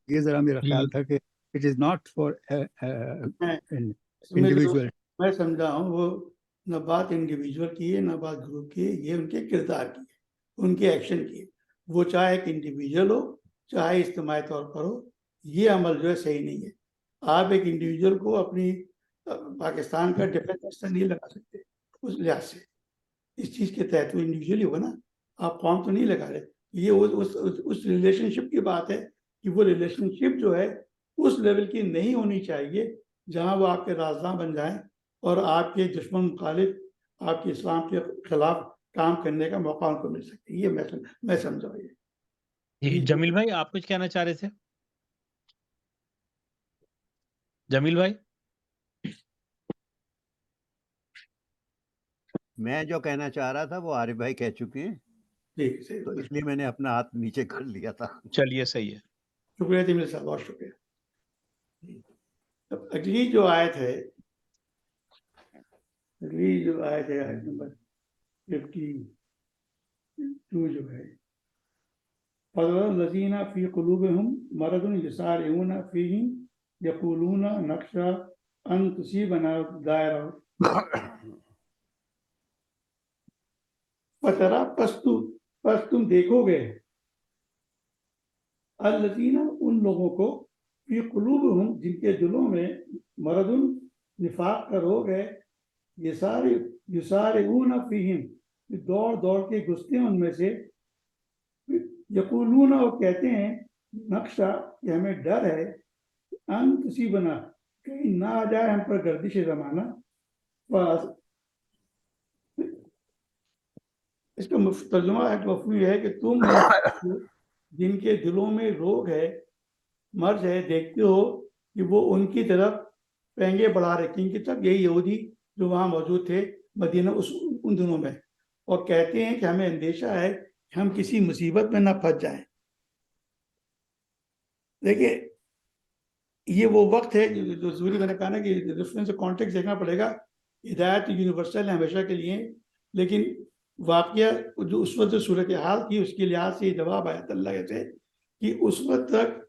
یہ ذرا میرا خیال تھا کہ it is not for individual. میں سمجھا ہوں وہ نہ بات انڈیویجول کی ہے نہ بات گروپ کی ہے، یہ ان کے کردار کی ہے، ان کے ایکشن کی ہے. وہ چاہے ایک انڈیویجول ہو چاہے اجتماعی طور پر ہو، یہ عمل جو ہے صحیح نہیں ہے. آپ ایک انڈیویجول کو اپنی پاکستان کا ڈیفینس منسٹر نہیں لگا سکتے اس لحاظ سے. اس چیز کے تحت وہ انڈیویجول ہی ہوگا نا، آپ قوم تو نہیں لگا رہے. یہ اس ریلیشن شپ کی بات ہے کہ وہ ریلیشن شپ جو ہے اس لیول کی نہیں ہونی چاہیے جہاں وہ آپ کے رازداں بن جائیں اور آپ کے دشمن مخالف آپ کے اسلام کے خلاف کام کرنے کا موقع ان کو مل سکے. یہ میں سمجھا. جی جمیل بھائی آپ کچھ کہنا چاہ رہے تھے؟ جمیل بھائی. میں جو کہنا چاہ رہا تھا وہ عارف بھائی کہہ چکے ہیں، تو اس لیے میں نے اپنا ہاتھ نیچے کر لیا تھا. چلیے صحیح ہے. شکریہ جمیل صاحب، بہت شکریہ. اگلی جو آیت ہے آیت نمبر 52 جو ہے، الذین فی قلوبہم مرض یسارعون فیہم یقولون نخشی ان تصیبنا دائرہ. فترا پس تم دیکھو گے الذین ان لوگوں کو فی قلوبہم جن کے دلوں میں مرض نفاق کا روگ ہے یسارعون فیہم دوڑ دوڑ کے گھستے ہیں ان میں سے یقولون وہ کہتے ہیں نقشہ کہ ہمیں ڈر ہے ان تصیبنا کہیں نہ آ جائے ہم پر گردش زمانہ اس کا ترجمہ ہے مفہوم یہ ہے کہ تم جن کے دلوں میں روگ ہے مرض ہے دیکھتے ہو کہ وہ ان کی طرف پینگے بڑھا رہے کن کی طرف یہی یہودی جو وہاں موجود تھے مدینہ ان دنوں میں اور کہتے ہیں کہ ہمیں اندیشہ ہے کہ ہم کسی مصیبت میں نہ پھنس جائیں. دیکھیے یہ وہ وقت ہے جو ضروری میں نے کہا نا کہ ریفرنس کانٹیکس دیکھنا پڑے گا. ہدایت یونیورسل ہے ہمیشہ کے لیے لیکن واقعہ جو اس وقت جو صورتحال تھی اس کے لحاظ سے یہ جواب آیا اللہ سے کہ اس وقت تک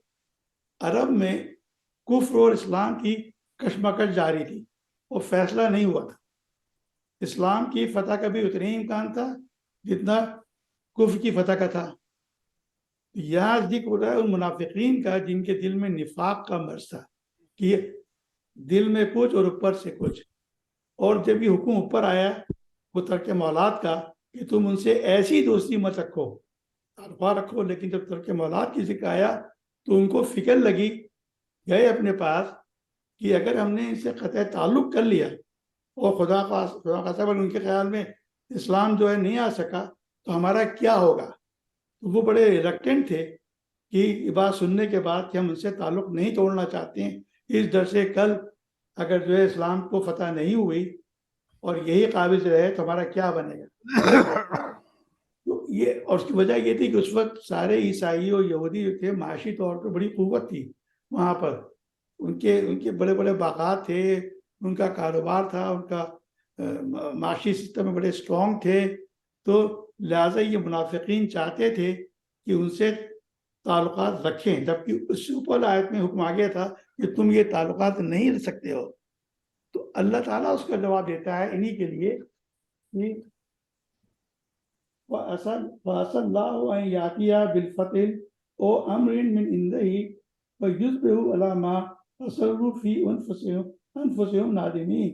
عرب میں کفر اور اسلام کی کشمکش جاری تھی اور فیصلہ نہیں ہوا تھا. اسلام کی فتح کا بھی اتنا ہی امکان تھا جتنا کفر کی فتح کا تھا. یہاں ذکر ہو رہا ہے ان منافقین کا جن کے دل میں نفاق کا مرض تھا کہ دل میں کچھ اور اوپر سے کچھ. اور جب یہ حکم اوپر آیا وہ ترک مولاد کا کہ تم ان سے ایسی دوستی مت رکھو تعلقات رکھو لیکن جب ترک مولاد کی ذکر آیا تو ان کو فکر لگی گئے اپنے پاس کہ اگر ہم نے ان سے قطع تعلق کر لیا اور خدا کا صبر ان کے خیال میں اسلام جو ہے نہیں آ سکا تو ہمارا کیا ہوگا. تو وہ بڑے ریلیکٹنٹ تھے کہ یہ بات سننے کے بعد کہ ہم ان سے تعلق نہیں توڑنا چاہتے ہیں اس ڈر سے کل اگر جو ہے اسلام کو فتح نہیں ہوئی اور یہی قابض رہے تو ہمارا کیا بنے گا. تو یہ اور اس کی وجہ یہ تھی کہ اس وقت سارے عیسائی اور یہودی جو تھے معاشی طور پہ بڑی قوت تھی وہاں پر. ان کے بڑے بڑے باغات تھے ان کا کاروبار تھا ان کا معاشی سسٹم میں بڑے اسٹرانگ تھے. تو لہٰذا یہ منافقین چاہتے تھے کہ ان سے تعلقات رکھیں جبکہ اس سے اوپر آیت میں حکم آ گیا تھا کہ تم یہ تعلقات نہیں رکھ سکتے ہو. تو اللہ تعالیٰ اس کا جواب دیتا ہے انہی کے لیے کہ فَأَسَى اللَّهُ أَن يَأْتِيَ بِالْفَتْحِ أَوْ أَمْرٍ مِّنْ عِندِهِ فَيُصْبِحُوا عَلَىٰ مَا أَسَرُّوا فِي أَنفُسِهِمْ نَادِمِينَ.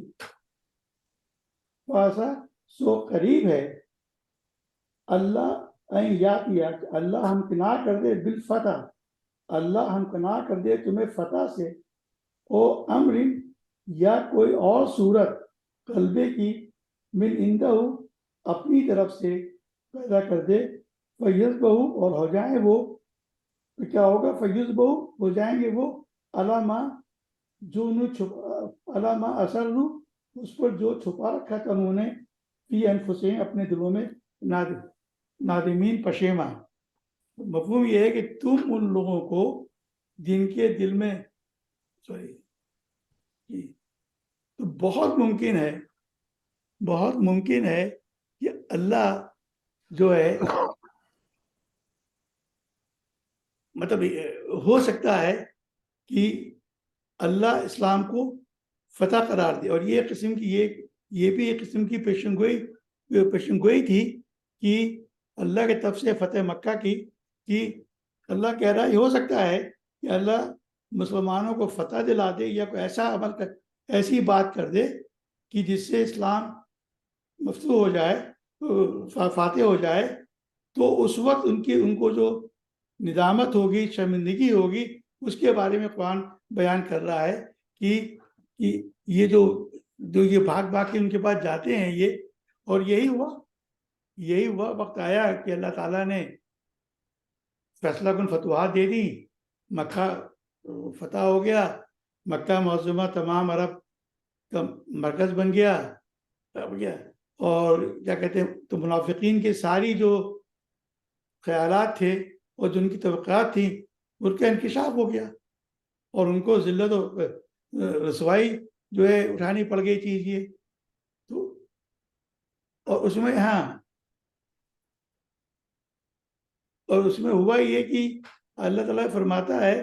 فَأَسَى سو قریب ہے اللہ ان یاتیا اللہ ہمکنار کر دے بالفتح اللہ ہمکنار کر دے تمہیں فتح سے او امر یا کوئی اور صورت قلبے کی من عندہ اپنی طرف سے پیدا کر دے فیضبہ اور ہو جائیں وہ تو کیا ہوگا فیضبہ ہو جائیں گے وہ علامہ جو علامہ اسروا اس پر جو چھپا رکھا تھا انہوں نے فی انفسہم اپنے دلوں میں نادمین پشیماں. مفہوم یہ ہے کہ تم ان لوگوں کو جن کے دل میں تو بہت ممکن ہے کہ اللہ جو ہے مطلب ہو سکتا ہے کہ اللہ اسلام کو فتح قرار دے. اور یہ قسم کی یہ بھی ایک قسم کی پیشن گوئی تھی کہ اللہ کے طرف سے فتح مکہ کی کہ اللہ کہہ رہا ہے یہ ہو سکتا ہے کہ اللہ مسلمانوں کو فتح دلا دے یا کوئی ایسا عمل کر ایسی بات کر دے کہ جس سے اسلام مفتوح ہو جائے فاتح ہو جائے. تو اس وقت ان کو جو ندامت ہوگی شرمندگی ہوگی اس کے بارے میں قرآن بیان کر رہا ہے کہ یہ جو یہ بھاگ کے ان کے پاس جاتے ہیں یہ اور یہی ہوا وقت آیا کہ اللہ تعالیٰ نے فیصلہ کن فتوحات دے دی. مکہ فتح ہو گیا. مکہ معظمہ تمام عرب کا مرکز بن گیا اور کیا کہتے ہیں تو منافقین کے ساری جو خیالات تھے اور جو ان کی توقعات تھیں ان کا انکشاف ہو گیا اور ان کو ذلت و رسوائی جو ہے اٹھانی پڑ گئی چیز یہ. تو اور اس میں ہوا یہ کہ اللہ تعالیٰ فرماتا ہے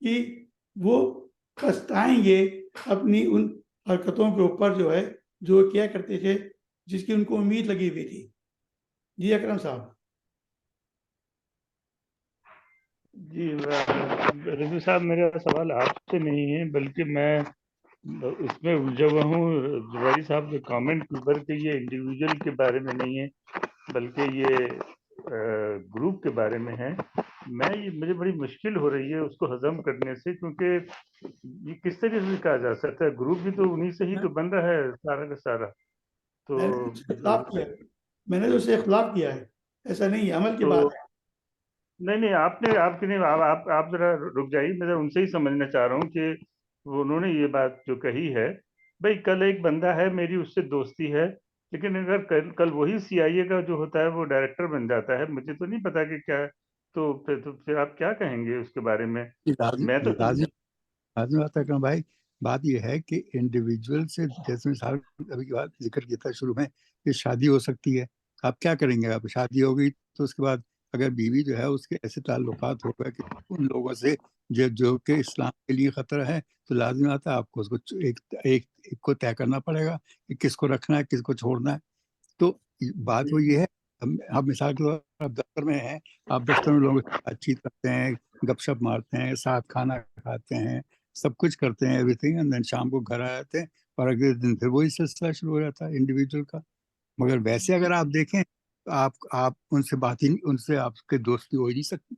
کہ وہ پچھتائیں گے اپنی ان حرکتوں کے اوپر جو ہے جو کیا کرتے تھے جس کی ان کو امید لگی ہوئی تھی. جی اکرم صاحب. جی رضوی صاحب، میرا سوال آپ سے نہیں ہے بلکہ میں اس میں الجھا ہوا ہوں زبیری صاحب کے کامنٹ کے اوپر کہ یہ انڈیویجول کے بارے میں نہیں ہے بلکہ یہ گروپ کے بارے میں ہے. مجھے بڑی مشکل ہو رہی ہے اس کو ہضم کرنے سے، کیونکہ یہ کس طریقے سے کہا جا سکتا ہے؟ گروپ بھی تو انہی سے ہی تو بن رہا ہے سارا کا سارا. تو میں نے تو اس سے اختلاف کیا ہے، ایسا نہیں ہے، عمل کی بات ہے. نہیں آپ ذرا رک جائیے، میں ذرا ان سے ہی سمجھنا چاہ رہا ہوں کہ انہوں نے یہ بات جو کہی ہے. بھائی کل ایک بندہ ہے میری اس سے دوستی ہے، لیکن اگر کل وہی CIA کا جو ہوتا ہے وہ ڈائریکٹر بن جاتا ہے، مجھے تو نہیں پتا کہ کیا، تو پھر آپ کیا کہیں گے اس کے بارے میں؟ میں تو لازم بات ہے بھائی. بات یہ ہے کہ انڈیویجول سے، جیسے مثال ابھی کی بات ذکر کیا تھا شروع میں کہ شادی ہو سکتی ہے. آپ کیا کریں گے؟ آپ شادی ہو گئی تو اس کے بعد اگر بیوی جو ہے اس کے ایسے تعلقات ہو گئے کہ ان لوگوں سے جو کہ اسلام کے لیے خطرہ ہے، تو لازم آتا ہے آپ کو اس کو ایک کو طے کرنا پڑے گا کہ کس کو رکھنا ہے کس کو چھوڑنا ہے. تو بات وہ یہ ہے، آپ مثال کے طور پر آپ دفتر میں ہیں، آپ دفتر میں لوگوں سے بات چیت کرتے ہیں، گپ شپ مارتے ہیں، ساتھ کھانا کھاتے ہیں، سب کچھ کرتے ہیں، ایوری تھنگ، اینڈ دین شام کو گھر آ جاتے ہیں اور اگلے دن پھر وہی سلسلہ شروع ہو جاتا ہے انڈیویجول کا. مگر ویسے اگر آپ دیکھیں تو آپ ان سے بات ہی نہیں، ان سے آپ کے دوستی ہو ہی نہیں سکتی.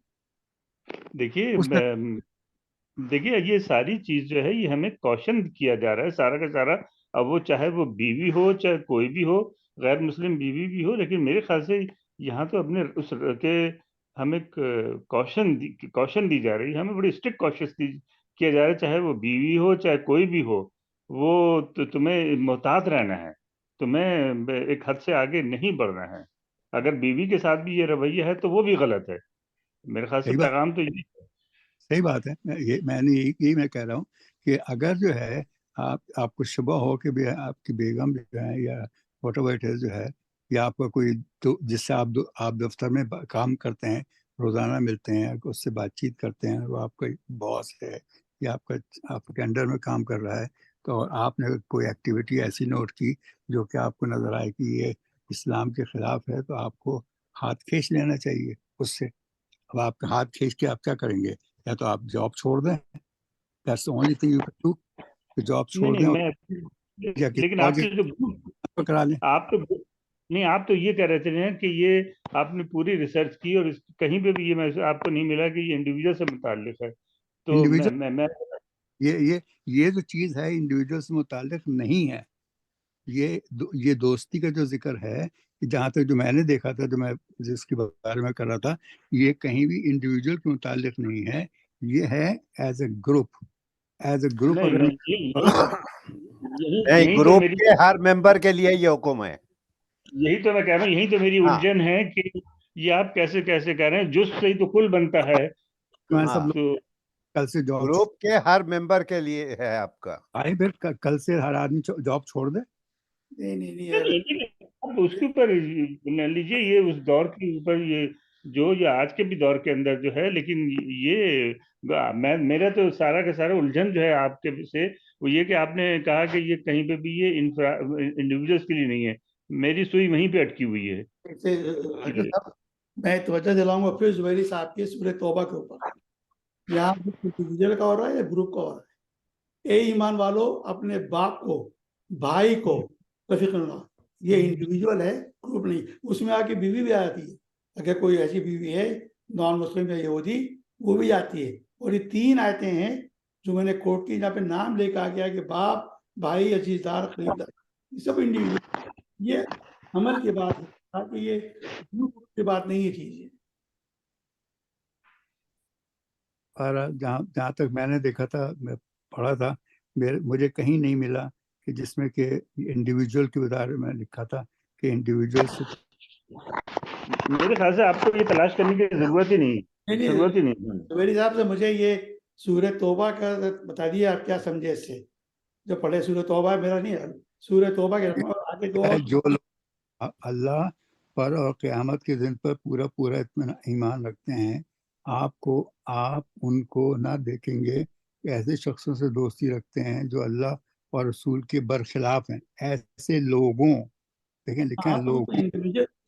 دیکھیے یہ ساری چیز جو ہے یہ ہمیں کوشن کیا جا رہا ہے سارا کا سارا. اب وہ چاہے وہ بیوی ہو چاہے کوئی بھی ہو، غیر مسلم بیوی بھی ہو، لیکن میرے خیال سے یہاں تو اپنے اس کے ہمیں کوشن دی جا رہی ہے، ہمیں بڑی اسٹرکٹ کوشش کیا جا رہا ہے، چاہے وہ بیوی ہو چاہے کوئی بھی ہو، وہ تمہیں محتاط رہنا ہے، تمہیں ایک حد سے آگے نہیں بڑھنا ہے. اگر بیوی کے ساتھ بھی یہ رویہ ہے تو وہ بھی غلط ہے. میرے خیال سے پیغام تو یہ صحیح بات ہے. یہی میں کہہ رہا ہوں کہ اگر جو ہے آپ کو شبہ ہو کہ آپ کی بیگم جو ہے یا واٹ ایور اٹ از جو ہے، یا آپ کا کوئی جس سے آپ دفتر میں کام کرتے ہیں، روزانہ ملتے ہیں، اس سے بات چیت کرتے ہیں، وہ آپ کا باس ہے یا آپ کے انڈر میں کام کر رہا ہے، تو آپ نے کوئی ایکٹیویٹی ایسی نوٹ کی جو کہ آپ کو نظر آئے کہ یہ اسلام کے خلاف ہے، تو آپ کو ہاتھ کھینچ لینا چاہیے اس سے. اب آپ کا ہاتھ کھینچ کے آپ کیا کریں گے؟ یا تو آپ جاب چھوڑ دیں، that's the only thing you can do، کہ جاب چھوڑ دیں یا لیکن آپ نے جو کرا لیں. آپ تو یہ کہہ رہے تھے کہ یہ آپ نے پوری ریسرچ کی اور کہیں پہ بھی یہ آپ کو نہیں ملا کہ یہ انڈیویجول سے متعلق ہے. تو میں یہ جو چیز ہے انڈیویجول سے متعلق نہیں ہے. یہ دوستی کا جو ذکر ہے، جہاں تک جو میں نے دیکھا تھا، جو میں جس کے بارے میں کر رہا تھا، یہ کہیں بھی انڈیویجول کے متعلق نہیں ہے، یہ ہے ایز اے گروپ. گروپ کے ہر ممبر کے لیے یہ حکم ہے. یہی تو میں کہہ رہا ہوں، یہی تو میری الجھن ہے کہ یہ آپ کیسے کہہ رہے ہیں جس سے ہی تو کل بنتا ہے. کل سے گروپ کے ہر ممبر کے لیے ہے آپ کا. پھر کل سے ہر آدمی جاب چھوڑ دے. اس کے اوپر لیجیے، یہ اس دور کے اوپر یہ آج کے بھی دور کے اندر جو ہے، لیکن یہ میرا تو سارا کا سارا الجھن جو ہے آپ کے سے وہ یہ کہ آپ نے کہا کہ یہ کہیں پہ بھی یہ انڈیویجولس کے لیے نہیں ہے. میری سوئی وہیں پہ اٹکی ہوئی ہے. میں توجہ دلاؤں گا پھر زبیری صاحب کی سورہ توبہ کے اوپر. یہاں انڈیویجول کا ہو رہا ہے یا گروپ کا ہو رہا ہے؟ اے ایمان والو، اپنے باپ کو، بھائی کو رفیق اللہ. یہ انڈیویجول ہے، گروپ نہیں. اس میں آ کے بیوی بھی آتی ہے، اگر کوئی ایسی بیوی ہے نان مسلم یا یہودی، وہ بھی آتی ہے. اور یہ 3 آیتیں ہیں جو میں نے کوٹ کی، جہاں پہ نام لے کے آ گیا کہ باپ، بھائی، عزیزدار، خریدار، یہ سب انڈیویجول. یہ عمل کی بات ہے، تاکہ یہ گروپ کی بات نہیں ہے چیز. اور جہاں تک میں نے دیکھا تھا، میں پڑھا تھا، مجھے کہیں نہیں ملا کہ جس میں کہ انڈیویجول کے بارے میں لکھا تھا کہ انڈیویجول سے. میرے خیال سے آپ کو یہ تلاش کرنے کی ضرورت ہی نہیں. میری حساب سے مجھے یہ سورہ توبہ کا بتا دیا، آپ کیا سمجھے اس سے. جو پڑھے سورہ توبہ، میرا نہیں ہے، سورہ توبہ کے آگے جو لوگ اللہ پر اور قیامت کے دن پر پورا ایمان رکھتے ہیں، آپ ان کو نہ دیکھیں گے کہ ایسے شخصوں سے دوستی رکھتے ہیں جو اللہ اور رسول کے برخلاف ہیں. ایسے لوگوں، دیکھیں لکھا ہے لوگ.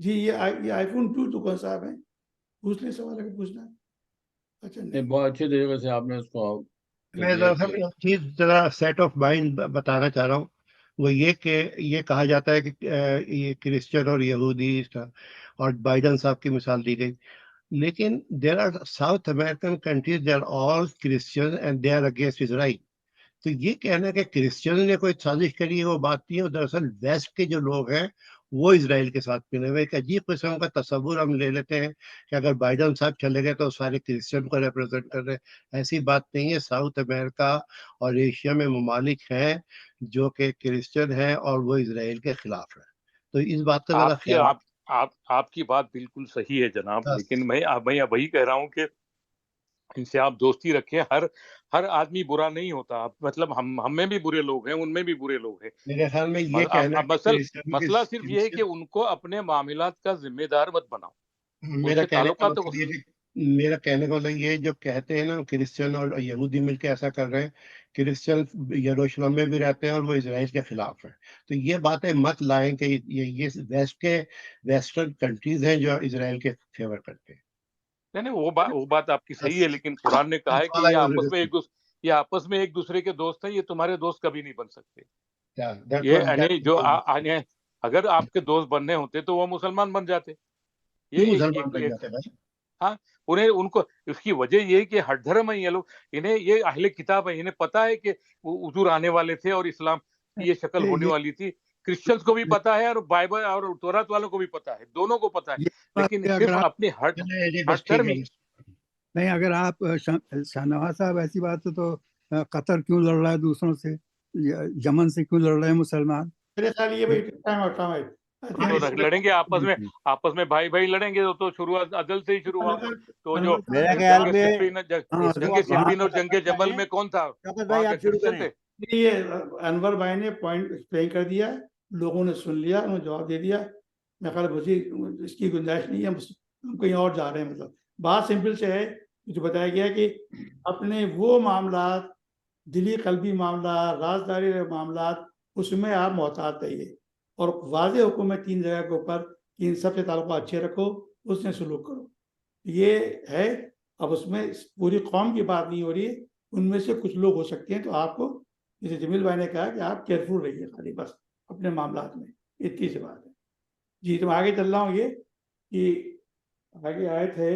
جی یہ آئی فون 2 تو کون صاحب ہیں؟ پوچھ لیں سوال اگر پوچھنا ہے. اچھا نہیں بہت اچھے طریقے سے آپ نے اس کو میں دراصل ایک چیز ذرا سیٹ آف مائنڈ بتانا چاہ رہا ہوں، وہ یہ کہ یہ کہا جاتا ہے کہ یہ کرسچن اور یہودی اور بائیڈن صاحب کی مثال دی گئی، لیکن there are South American countries they are all Christian and they are against Israel. تو یہ کہنا کہ کرسچن نے کوئی سازش کری ہے وہ بات نہیں ہے. دراصل ویسٹ کے جو لوگ ہیں وہ اسرائیل کے ساتھ ملے ہوئے. ایک عجیب قسم کا تصور ہم لے لیتے ہیں کہ اگر بائیڈن صاحب چلے گئے تو سارے کرسچن کو ریپرزینٹ کر رہے ہیں. ایسی بات نہیں ہے. ساؤتھ امریکہ اور ایشیا میں ممالک ہیں جو کہ کرسچن ہیں اور وہ اسرائیل کے خلاف ہیں. تو اس بات کا ذرا خیال. آپ کی بات بالکل صحیح ہے جناب، لیکن میں وہی کہہ رہا ہوں کہ ان سے آپ دوستی رکھیں. ہر آدمی برا نہیں ہوتا، مطلب ہم میں بھی برے لوگ ہیں، ان میں بھی برے لوگ ہیں. میرے خیال میں یہ کہنا مسئلہ صرف یہ ہے کہ ان کو اپنے معاملات کا ذمہ دار مت بناؤ. میرا کہنے کا مطلب یہ جو کہتے ہیں نا کرسچن اور یہودی مل کے ایسا کر رہے ہیں، کرسچن یروشلم میں بھی رہتے ہیں اور وہ اسرائیل کے خلاف ہیں. تو یہ باتیں مت لائیں کہ یہ ویسٹرن کنٹریز ہیں جو اسرائیل کے فیور کرتے ہیں. نہیں وہ بات آپ کی صحیح ہے، لیکن قرآن نے کہا ہے کہ یہ آپس میں ایک دوسرے کے دوست ہیں، یہ تمہارے دوست کبھی نہیں بن سکتے. یہ جو اگر آپ کے دوست بننے ہوتے تو وہ مسلمان بن جاتے. ہاں، ان کو اس کی وجہ یہ ہے کہ ہر دھرم ہے یہ لوگ، انہیں یہ اہل کتاب ہے، انہیں پتا ہے کہ وہ حضور آنے والے تھے اور اسلام کی یہ شکل ہونے والی تھی. کرسچنس کو بھی پتا ہے اور بائبل اور تورات والوں کو بھی پتا ہے، دونوں کو پتا ہے. لیکن صرف اپنی ہر دھرم. نہیں، اگر آپ شاہنواز صاحب ایسی بات ہے تو قطر کیوں لڑ رہا ہے دوسروں سے؟ یمن سے کیوں لڑ رہے ہیں مسلمان؟ میرے خیال یہ لڑیں گے آپس میں بھائی لڑیں گے تو شروعات عدل سے ہی شروع ہوا. تو جو جنگ صفین اور جنگ جمل میں کون تھا؟ یہ انور بھائی نے پوائنٹ ایکسپلین کر دیا، لوگوں نے سن لیا، انہوں نے جواب دے دیا. میں خیال اس کی گنجائش نہیں ہے، ہم کہیں اور جا رہے ہیں. مطلب بات سمپل سے ہے جو بتایا گیا کہ اپنے وہ معاملات، دلی قلبی معاملات، رازداری معاملات، اس میں آپ محتاط رہیے اور واضح حکم ہے 3 جگہ کے اوپر کہ ان سب سے تعلقات اچھے رکھو، اس نے سلوک کرو. یہ ہے. اب اس میں پوری قوم کی بات نہیں ہو رہی ہے، ان میں سے کچھ لوگ ہو سکتے ہیں. تو آپ کو جیسے جمیل بھائی نے کہا کہ آپ کیئرفل رہیے خالی بس اپنے معاملات میں، اتنی سی بات ہے. جی تو میں آگے چل رہا ہوں. یہ کہ آگے آیت ہے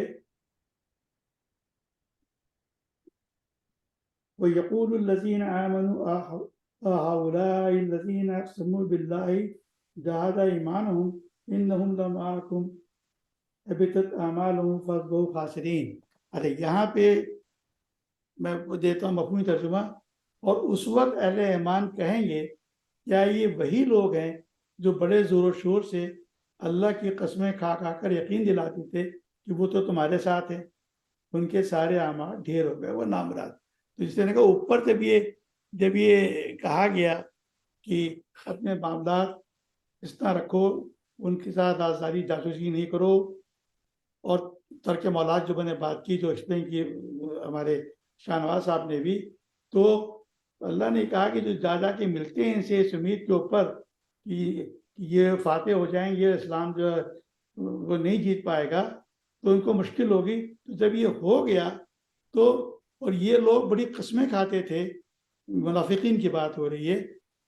وَيَقُولُ الَّذِينَ آمَنُوا أَهَؤُلَاءِ الَّذِينَ أَقْسَمُوا بِاللَّهِ جَاهَدَ أَيْمَانُهُمْ إِنَّهُمْ لَمَعَكُمْ حَبِطَتْ أَعْمَالُهُمْ فَأَصْبَحُوا خَاسِرِينَ. ارے یہاں پہ میں دیتا ہوں مفہومی ترجمہ. اور اس وقت اہل ایمان کہیں گے کیا یہ وہی لوگ ہیں جو بڑے زور و شور سے اللہ کی قسمیں کھا کر یقین دلاتے تھے کہ وہ تو تمہارے ساتھ ہیں، ان کے سارے اعمال ڈھیر ہو گئے، وہ نامراد. تو جس نے کہا اوپر جب یہ کہا گیا کہ اپنے معاملات اس طرح رکھو، ان کے ساتھ رازداری جاسوسی نہیں کرو، اور ترک مولاد جو میں نے بات کی جو ایکسپلین کی ہمارے شاہنواز صاحب نے بھی، تو اللہ نے کہا کہ جو جا کے ملتے ہیں ان سے اس امید کے اوپر کہ یہ فاتح ہو جائیں، یہ اسلام جو ہے وہ نہیں جیت پائے گا تو ان کو مشکل ہوگی. تو جب یہ ہو گیا تو، اور یہ لوگ بڑی قسمیں کھاتے تھے، منافقین کی بات ہو رہی ہے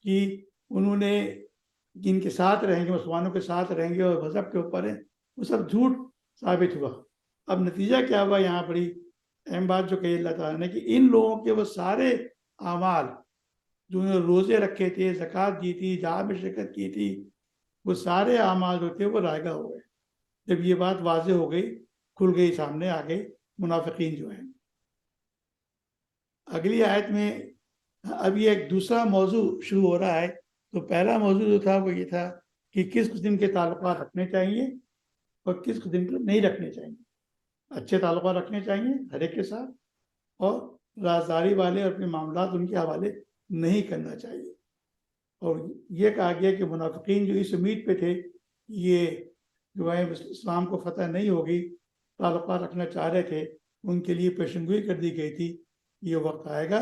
کہ انہوں نے جن کے ساتھ رہیں گے، مسلمانوں کے ساتھ رہیں گے اور مذہب کے اوپر ہیں، وہ سب جھوٹ ثابت ہوا. اب نتیجہ کیا ہوا؟ یہاں بڑی اہم بات جو کہی اللہ تعالیٰ نے کہ ان لوگوں کے وہ سارے اعمال جو انہوں نے روزے رکھے تھے، زکوٰۃ دی تھی، جہاد میں شرکت کی تھی، وہ سارے اعمال جو تھے وہ رائگاں ہو گئے. جب یہ بات واضح ہو گئی، کھل گئی، سامنے آ گئی منافقین جو ہیں. اگلی آیت میں اب یہ ایک دوسرا موضوع شروع ہو رہا ہے. تو پہلا موضوع جو تھا وہ یہ تھا کہ کس قسم کے تعلقات رکھنے چاہیے اور کس قسم کے نہیں رکھنے چاہیے. اچھے تعلقات رکھنے چاہیے ہر ایک کے ساتھ، اور رازداری والے اور اپنے معاملات ان کے حوالے نہیں کرنا چاہیے. اور یہ کہا گیا کہ منافقین جو اس امید پہ تھے یہ جو ہے اسلام کو فتح نہیں ہوگی، تعلقات رکھنا چاہ رہے تھے، ان کے لیے پیشنگوئی کر دی گئی تھی یہ وقت آئے گا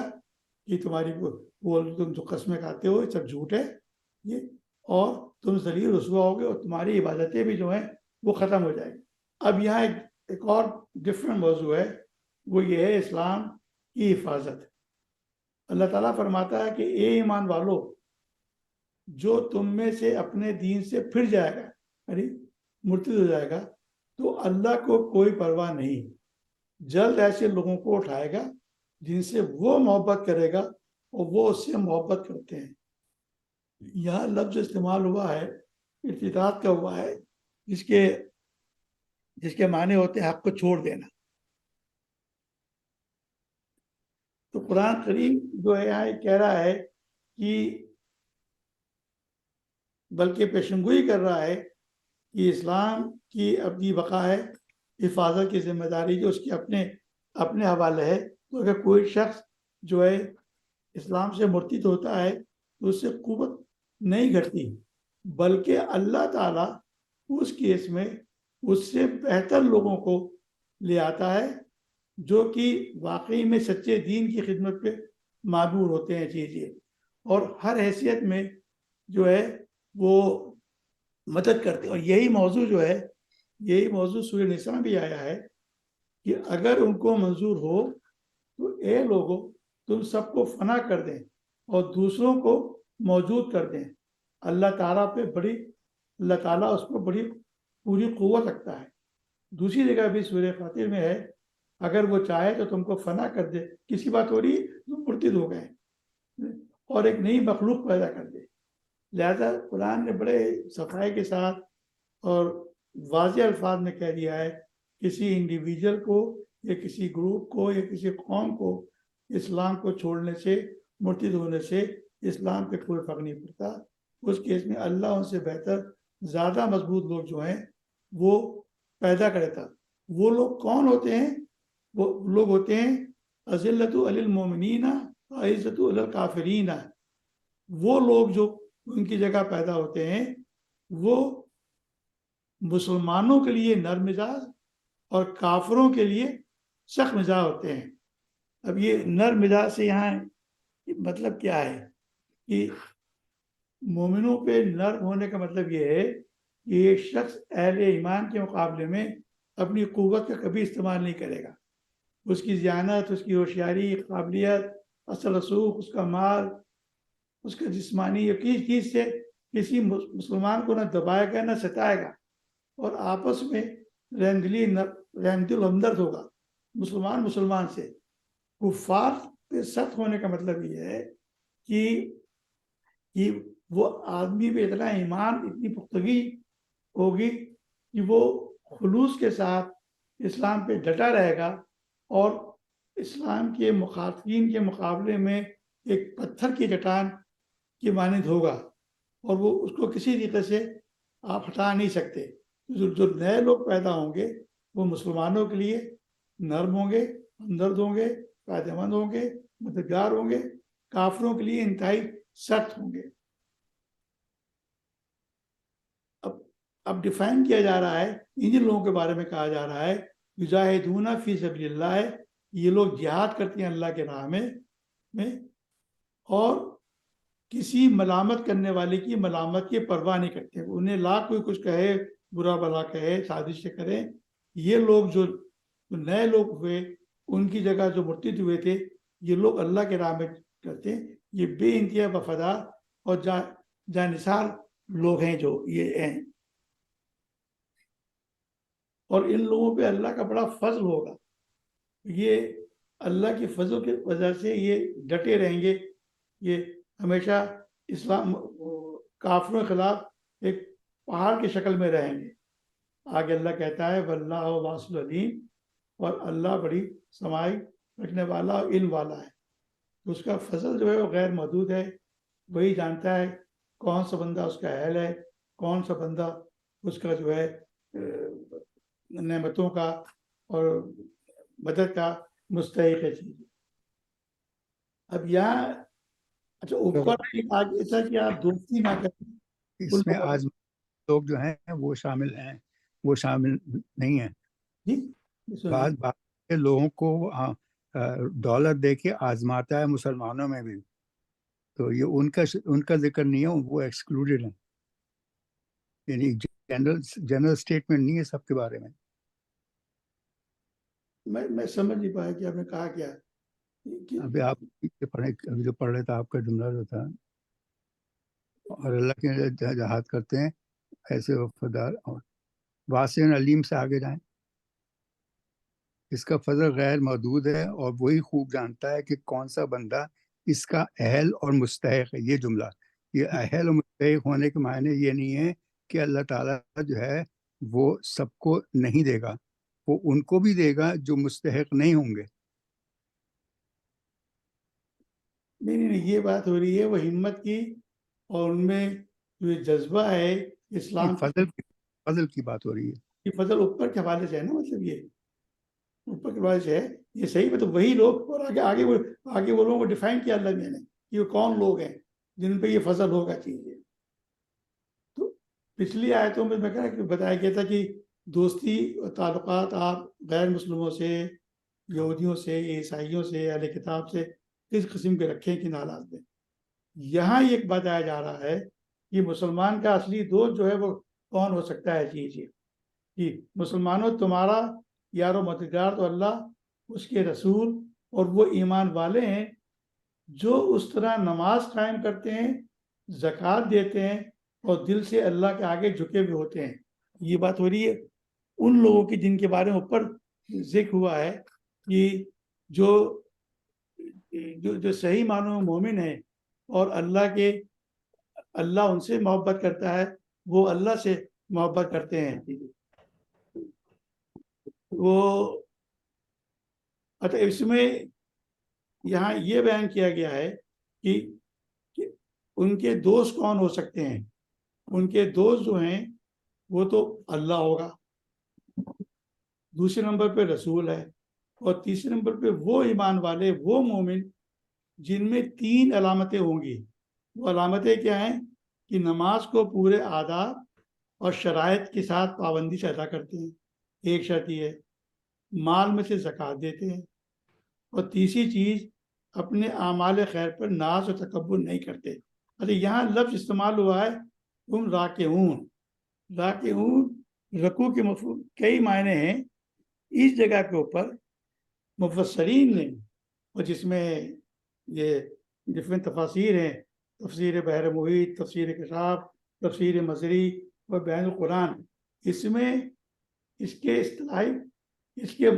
کہ تمہاری تم جو قسمیں کھاتے ہو سب جھوٹ ہے یہ، اور تم ذلیل رسوا ہوگے اور تمہاری عبادتیں بھی جو ہیں وہ ختم ہو جائے گی. اب یہاں ایک اور ڈفرینٹ موضوع ہے, وہ یہ ہے اسلام کی حفاظت. اللہ تعالیٰ فرماتا ہے کہ اے ایمان والو, جو تم میں سے اپنے دین سے پھر جائے گا, یعنی مرتد ہو جائے گا, تو اللہ کو کوئی پرواہ نہیں, جلد ایسے لوگوں کو اٹھائے گا جن سے وہ محبت کرے گا اور وہ اس سے محبت کرتے ہیں. یہاں لفظ استعمال ہوا ہے ارتداد کا ہوا ہے, جس کے معنی ہوتے ہیں حق کو چھوڑ دینا. تو قرآن کریم جو ہے یہاں کہہ رہا ہے کہ بلکہ پیشنگوئی کر رہا ہے کہ اسلام کی اپنی بقا ہے, حفاظت کی ذمہ داری جو اس کی اپنے حوالے ہے. تو اگر کوئی شخص جو ہے اسلام سے مرتد ہوتا ہے تو اس سے قوت نہیں گھٹتی, بلکہ اللہ تعالیٰ اس کیس میں اس سے بہتر لوگوں کو لے آتا ہے جو کہ واقعی میں سچے دین کی خدمت پہ معمور ہوتے ہیں. چیزیں اور ہر حیثیت میں جو ہے وہ مدد کرتے ہیں. اور یہی موضوع جو ہے, یہی موضوع سورہ نساء میں بھی آیا ہے کہ اگر ان کو منظور ہو تو اے لوگوں تم سب کو فنا کر دیں اور دوسروں کو موجود کر دیں. اللہ تعالیٰ اس پر بڑی پوری قوت رکھتا ہے. دوسری جگہ بھی سورہ فاتر میں ہے, اگر وہ چاہے تو تم کو فنا کر دے. کسی بات ہو رہی تم مرتد ہو گئے اور ایک نئی مخلوق پیدا کر دے. لہذا قرآن نے بڑے صفائی کے ساتھ اور واضح الفاظ میں کہہ دیا ہے کسی انڈیویجول کو یا کسی گروپ کو یا کسی قوم کو اسلام کو چھوڑنے سے, مرتد ہونے سے اسلام پہ کوئی فرق نہیں پڑتا. اس کیس میں اللہ ان سے بہتر زیادہ مضبوط لوگ جو ہیں وہ پیدا کرے تھا. وہ لوگ کون ہوتے ہیں؟ وہ لوگ ہوتے ہیں اذلۃ علی المومنین عزت علی الکافرین. وہ لوگ جو ان کی جگہ پیدا ہوتے ہیں وہ مسلمانوں کے لیے نرم مزاج اور کافروں کے لیے سخت مزاج ہوتے ہیں. اب یہ نرم مزاج سے یہاں مطلب کیا ہے کہ مومنوں پہ نرم ہونے کا مطلب یہ ہے کہ یہ شخص اہل ایمان کے مقابلے میں اپنی قوت کا کبھی استعمال نہیں کرے گا. اس کی ذہانت, اس کی ہوشیاری, قابلیت, اصل رسوخ, اس کا مال, اس کا جسمانی یا کسی چیز سے کسی مسلمان کو نہ دبائے گا نہ ستائے گا, اور آپس میں رحمت الہمدرد ہوگا مسلمان سے. کفار پہ سخت ہونے کا مطلب یہ ہے کہ وہ آدمی پہ اتنا ایمان, اتنی پختگی ہوگی کہ وہ خلوص کے ساتھ اسلام پہ ڈٹا رہے گا اور اسلام کے مخالفین کے مقابلے میں ایک پتھر کی چٹان کی مانند ہوگا, اور وہ اس کو کسی طریقے سے آپ ہٹا نہیں سکتے. جو نئے لوگ پیدا ہوں گے وہ مسلمانوں کے لیے نرم ہوں گے, ہمدرد ہوں گے, فائدہ مند ہوں گے, مددگار ہوں گے. کافروں کے لیے انتہائی سخت ہوں گے. اب ڈیفائن کیا جا رہا ہے, ان لوگوں کے بارے میں کہا جا رہا ہے یجاہدون فی سبیل اللہ, یہ لوگ جہاد کرتے ہیں اللہ کے راہ میں اور کسی ملامت کرنے والے کی ملامت کی پرواہ نہیں کرتے. انہیں لاکھ کوئی کچھ کہے, برا بھلا کہے, سازش کریں, یہ لوگ جو نئے لوگ ہوئے ان کی جگہ جو مرتد ہوئے تھے یہ لوگ اللہ کے راہ میں کرتے ہیں. یہ بے انتہا وفادار اور جانثار لوگ ہیں جو یہ ہیں, اور ان لوگوں پہ اللہ کا بڑا فضل ہوگا. یہ اللہ کے فضل کی وجہ سے یہ ڈٹے رہیں گے, یہ ہمیشہ اسلام کافروں کے خلاف ایک پہاڑ کی شکل میں رہیں گے. آگے اللہ کہتا ہے واللہ واسع علیم, اور اللہ بڑی سمائی رکھنے والا اور علم والا ہے. اس کا فضل جو ہے وہ غیر محدود ہے. وہی جانتا ہے کون سا بندہ اس کا اہل ہے, کون سا بندہ اس کا جو ہے نعمتوں کا اور مدد کا مستحق ہے. چیز اب یہاں اچھا اوپر ایسا کہ آپ دوستی نہ کریں, اس میں آج لوگ جو ہیں وہ شامل ہیں, وہ شامل نہیں ہیں. جی بعض لوگوں کو ڈالر دے کے آزماتا ہے مسلمانوں میں بھی, تو یہ ان کا ذکر نہیں ہے, وہ ایکسکلوڈڈ ہیں. یعنی جنرل اسٹیٹمنٹ نہیں ہے سب کے بارے میں. میں سمجھ نہیں پایا کہ آپ نے کہا کیا. ابھی آپ پڑھے، ابھی جو پڑھ رہے تھا آپ کا جملہ جو تھا، اور اللہ کے جہاد کرتے ہیں ایسے وفادار اور واسع علیم سے آگے جائیں. اس کا فضل غیر محدود ہے اور وہی خوب جانتا ہے کہ کون سا بندہ اس کا اہل اور مستحق ہے. یہ جملہ، یہ اہل اور مستحق ہونے کے معنی یہ نہیں ہے کہ اللہ تعالیٰ جو ہے وہ سب کو نہیں دے گا، وہ ان کو بھی دے گا جو مستحق نہیں ہوں گے. نہیں، یہ بات ہو رہی ہے وہ ہمت کی، اور ان میں جو جذبہ ہے اسلام فضل کی بات ہو رہی ہے. یہ فضل اوپر کے حوالے سے ہے نا، مطلب یہ اوپر کے حوالے سے ہے، یہ صحیح. مطلب وہی لوگ، اور آگے وہ لوگوں کو ڈیفائن کیا اللہ نے کہ وہ کون لوگ ہیں جن پہ یہ فضل ہوگا چاہیے. تو پچھلی آیتوں میں بتایا گیا تھا کہ دوستی اور تعلقات آپ غیر مسلموں سے، یہودیوں سے، عیسائیوں سے، اہل کتاب سے کس قسم کے رکھیں کہ حالات میں. یہاں یہ ایک بتایا جا رہا ہے کہ مسلمان کا اصلی دوست جو ہے وہ کون ہو سکتا ہے. جی کہ مسلمانوں تمہارا یار و مددگار تو اللہ، اس کے رسول اور وہ ایمان والے ہیں جو اس طرح نماز قائم کرتے ہیں، زکوٰۃ دیتے ہیں اور دل سے اللہ کے آگے جھکے ہوئے ہوتے ہیں. یہ بات ہو رہی ہے ان لوگوں کی جن کے بارے میں اوپر ذکر ہوا ہے کہ جو صحیح معنوں میں مومن ہے اور اللہ ان سے محبت کرتا ہے، وہ اللہ سے محبت کرتے ہیں. اس میں یہاں یہ بیان کیا گیا ہے کہ ان کے دوست کون ہو سکتے ہیں. ان کے دوست جو ہیں وہ تو اللہ ہوگا، دوسرے نمبر پہ رسول ہے، اور تیسرے نمبر پہ وہ ایمان والے، وہ مومن جن میں 3 علامتیں ہوں گی. وہ علامتیں کیا ہیں کہ نماز کو پورے آداب اور شرائط کے ساتھ پابندی سے ادا کرتے ہیں. ایک شرط یہ ہے مال میں سے زکوٰۃ دیتے ہیں، اور تیسری چیز اپنے اعمال خیر پر ناز و تکبر نہیں کرتے. یہاں لفظ استعمال ہوا ہے تم راکعون. رکوع کے مفہوم کئی معنی ہیں. اس جگہ کے اوپر مفسرین نے، اور جس میں یہ ڈفرینٹ تفاسیر ہیں، تفسیر بحر محیط، تفسیر کشاف، تفسیر مصری اور بیان القرآن، اس میں اس کے اصطلاحی، اس کے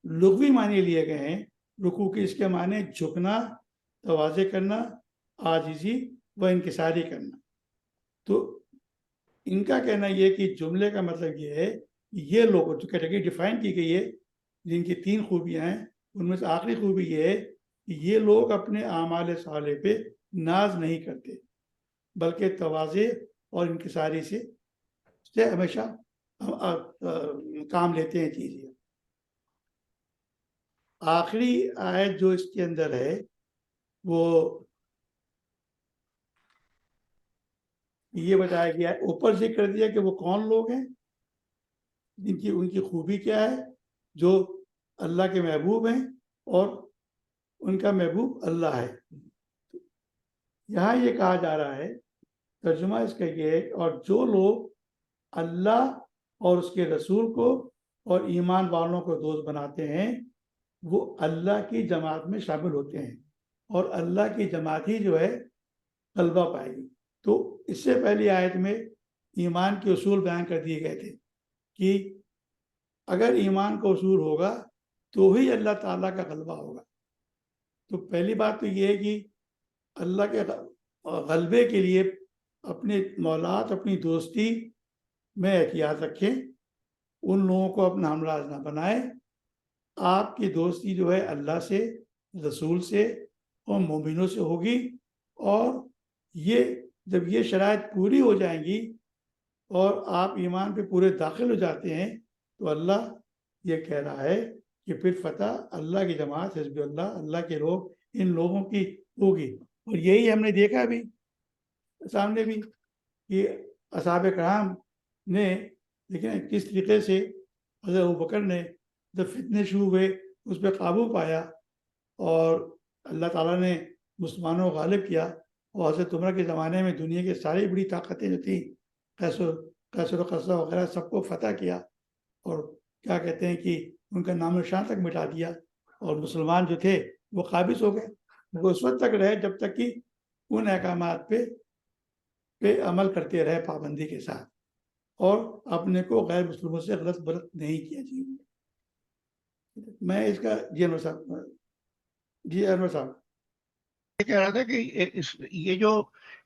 لغوی معنی لیے گئے ہیں. رکوع کے اس کے معنی جھکنا، تواضع کرنا، عاجزی و انکساری کرنا. تو ان کا کہنا یہ کہ جملے کا مطلب یہ ہے کہ یہ لوگ جو کیٹیگری ڈیفائن کی گئی ہے جن کی 3 خوبیاں ہیں، ان میں سے آخری خوبی یہ ہے کہ یہ لوگ اپنے اعمال صالح پہ ناز نہیں کرتے، بلکہ تواضع اور انکساری سے ہمیشہ کام لیتے ہیں. چیزیں آخری آیت جو اس کے اندر ہے وہ یہ بتایا گیا ہے، اوپر ذکر کر دیا کہ وہ کون لوگ ہیں، ان کی خوبی کیا ہے، جو اللہ کے محبوب ہیں اور ان کا محبوب اللہ ہے. یہاں یہ کہا جا رہا ہے، ترجمہ اس کا یہ ہے، اور جو لوگ اللہ اور اس کے رسول کو اور ایمان والوں کو دوست بناتے ہیں وہ اللہ کی جماعت میں شامل ہوتے ہیں، اور اللہ کی جماعت ہی جو ہے غلبہ پائے گی. تو اس سے پہلی آیت میں ایمان کے اصول بیان کر دیے گئے تھے کہ اگر ایمان کا اصول ہوگا تو ہی اللہ تعالیٰ کا غلبہ ہوگا. تو پہلی بات تو یہ ہے کہ اللہ کے غلبے کے لیے اپنے مولات، اپنی دوستی میں احتیاط رکھیں، ان لوگوں کو اپنا ہمراز نہ بنائیں. آپ کی دوستی جو ہے اللہ سے، رسول سے اور مومنوں سے ہوگی، اور یہ جب یہ شرائط پوری ہو جائیں گی اور آپ ایمان پہ پورے داخل ہو جاتے ہیں تو اللہ یہ کہہ رہا ہے کہ پھر فتح اللہ کی جماعت، حزب اللہ، اللہ کے لوگ، ان لوگوں کی ہوگی. اور یہی ہم نے دیکھا بھی سامنے بھی کہ اصحاب کرام نے، لیکن کس طریقے سے حضرت ابوبکر نے جب فتنے شروع ہوئے اس پہ قابو پایا اور اللہ تعالیٰ نے مسلمانوں کو غالب کیا. اور حضرت عمر کے زمانے میں دنیا کی ساری بڑی طاقتیں جو تھیں، قیس و قیصر و قزح وغیرہ سب کو فتح کیا اور کیا کہتے ہیں کہ ان کا نام و نشان تک مٹا دیا، اور مسلمان جو تھے وہ قابض ہو گئے. وہ اس وقت تک رہے جب تک کہ ان احکامات پہ عمل کرتے رہے پابندی کے ساتھ، اور اپنے کو غیر مسلموں سے غلط برت نہیں کیا. جی میں اس کا جی انور صاحب کہہ رہا تھا کہ یہ جو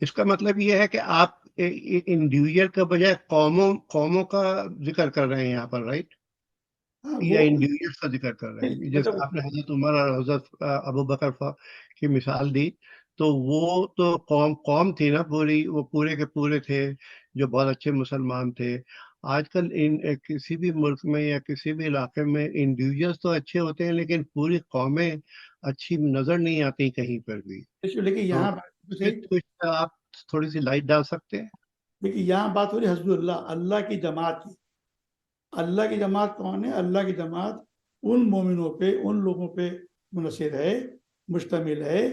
اس کا مطلب یہ ہے کہ آپ انڈیویجل کا بجائے قوموں کا ذکر کر رہے ہیں یہاں پر، رائٹ؟ یا انڈیویجل کا ذکر کر رہے ہیں. جیسے آپ نے حضرت عمر اور حضرت ابو بکر کی مثال دی، تو وہ تو قوم تھی نا پوری، وہ پورے کے پورے تھے جو بہت اچھے مسلمان تھے. آج کل کسی بھی ملک میں یا کسی بھی علاقے میں انڈیویجلس تو اچھے ہوتے ہیں لیکن پوری قومیں اچھی نظر نہیں آتی کہیں پر بھی. لیکن یہاں کچھ آپ تھوڑی سی لائٹ ڈال سکتے ہیں؟ دیکھیے یہاں بات ہو رہی حزب اللہ کی جماعت کی. اللہ کی جماعت کون ہے؟ اللہ کی جماعت ان مومنوں پہ، ان لوگوں پہ منحصر ہے، مشتمل ہے